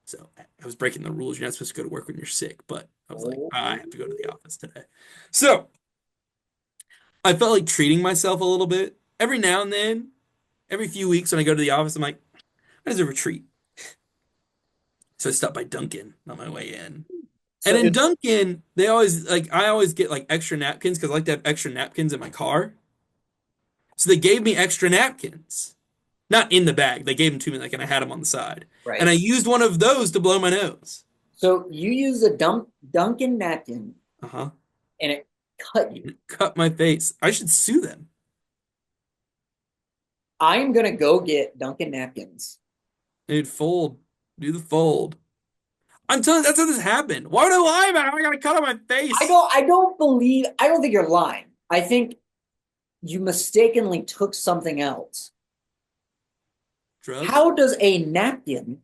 so I was breaking the rules. You're not supposed to go to work when you're sick, but I was like, Oh, I have to go to the office today. So I felt like treating myself a little bit every now and then. Every few weeks when I go to the office, I'm like, I deserve a treat. So I stopped by Dunkin' on my way in. And so in Dunkin', they always like I always get like extra napkins because I like to have extra napkins in my car. So they gave me extra napkins. Not in the bag. They gave them to me like and I had them on the side. And I right. used one of those to blow my nose. So you use a Dunkin' napkin Uh-huh. and it cut you. Cut my face. I should sue them. I am gonna go get Dunkin' napkins. They'd fold. Do the fold. I'm telling you, that's how this happened. Why would I lie about it? I got a cut on my face. I don't think you're lying. I think you mistakenly took something else. Drugs? How does a napkin?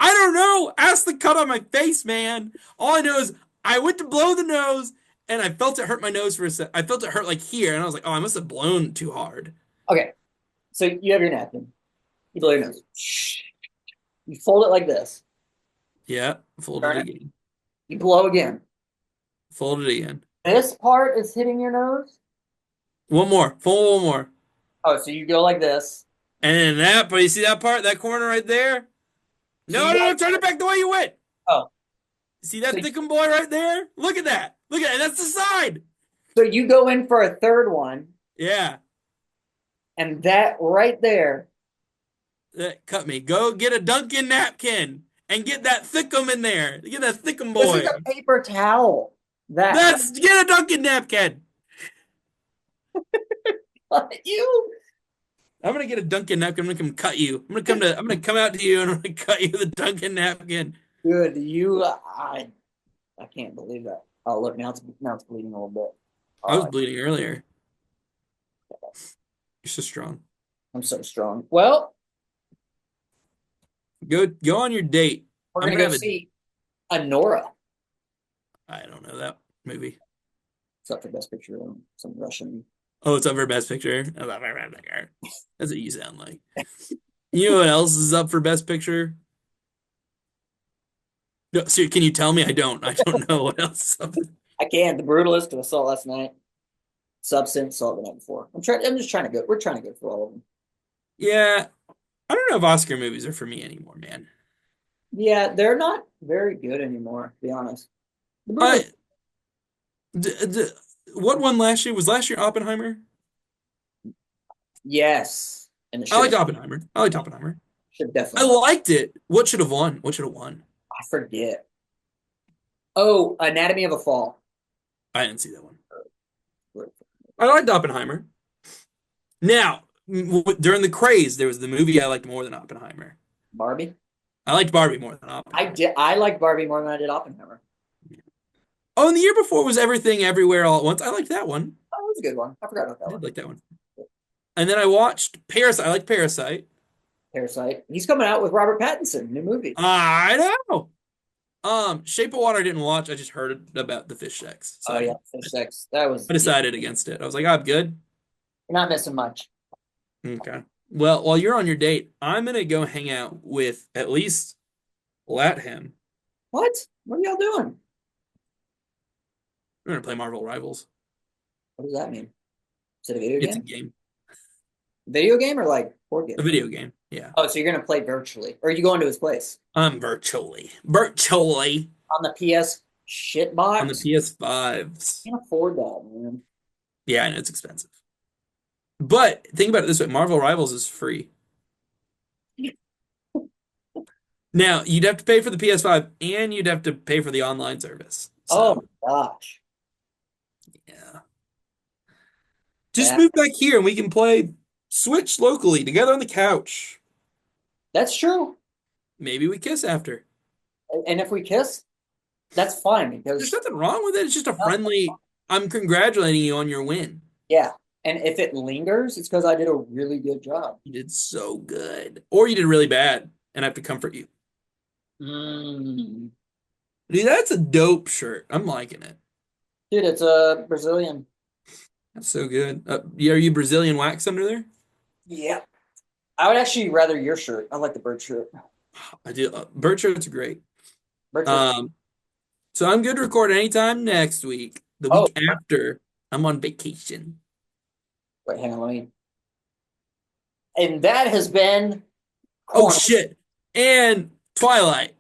I don't know. Ask the cut on my face, man. All I know is I went to blow the nose and I felt it hurt my nose for a sec. I felt it hurt like here, and I was like, oh, I must have blown too hard. Okay, so you have your napkin. You blow your nose. You fold it like this. Yeah, fold it Turn it. again. You blow again. Fold it again. This part is hitting your nose. One more. Fold one more. Oh, so you go like this. And then that, but you see that part, that corner right there? So No, you no, got no, turn it back the way you went. oh, See so that thickum boy right there? Look at that. Look at that. That's the side. so you go in for a third one, Yeah, and that right there. that cut me. Go get a Dunkin' napkin and get that thickum in there. Get that thickum This is boy. a paper towel. That That's get a Dunkin' napkin. you, I'm gonna get a Dunkin' napkin. I'm gonna come cut you. I'm gonna come out to you and I'm gonna cut you with a Dunkin' napkin. good. I can't believe that. Oh, look now it's bleeding a little bit. I was Oh, bleeding earlier. You're so strong. I'm so strong. Well, Go on your date. we're I'm gonna gonna go have a see Anora. I don't know that movie. It's up for best picture. Some Russian. Oh, it's up for best picture. That's up for best picture. That's what you sound like. You know what else is up for best picture? No, seriously, can you tell me? I don't. I don't know what else. I can't. The Brutalist, 'cause I saw it last night. Substance, saw it the night before. I'm just trying to go. We're trying to go through all of them. Yeah, I don't know if Oscar movies are for me anymore, man. Yeah, they're not very good anymore, to be honest. The I Brutalist, d d what one last year? Was last year Oppenheimer? yes, and it I should have liked Oppenheimer. I liked Oppenheimer. should have I definitely won. liked it. What should have won? What should have won? I forget. Oh, Anatomy of a Fall. I didn't see that one. I liked Oppenheimer. Now, during the craze, there was the movie I liked more than Oppenheimer. Barbie. I liked Barbie more than I Oppenheimer. did. I liked Barbie more than I did Oppenheimer. Oh, and the year before was Everything Everywhere All at Once. I liked that one. Oh, that was a good one. I forgot about I that did one. like that one. And then I watched Parasite. I like Parasite. Parasite. He's coming out with Robert Pattinson, new movie. I know. Shape of Water I didn't watch. I just heard about the fish sex. So Oh yeah, Fish Sex. That was I yeah. decided against it. I was like, I'm good. You're not missing much. Okay. Well, while you're on your date, I'm gonna go hang out with at least let him. What? What are y'all doing? We're gonna play Marvel Rivals. What does that mean? Is it a video It's a game? game, Video game or like board a game? video game. Yeah. Oh, so you're gonna play virtually, or are you going to his place I'm virtually on the PS shit on the box? PS5s. Can't afford that, man. Yeah, I know it's expensive. But think about it this way, Marvel Rivals is free. Now, you'd have to pay for the PS5 and you'd have to pay for the online service. Oh So, my gosh. yeah. Just Yeah, move back here and we can play Switch locally together on the couch. that's true. Maybe we kiss after. And if we kiss, that's fine There's because nothing wrong with it. It's just a no, friendly, I'm congratulating you on your win. yeah. And if it lingers, it's because I did a really good job. You did so good. Or you did really bad and I have to comfort you. Mm. Dude, that's a dope shirt. I'm liking it. Dude, it's a Brazilian. That's so good. Yeah, are you Brazilian wax under there? Yeah. I would actually rather your shirt. I like the bird shirt. I do. Bird shirts are great. Bird shirt. Um, so I'm good to record anytime next week. The Oh, week after, I'm on vacation. wait, hang on, let me. And that has been Oh Corny. shit. And Twilight.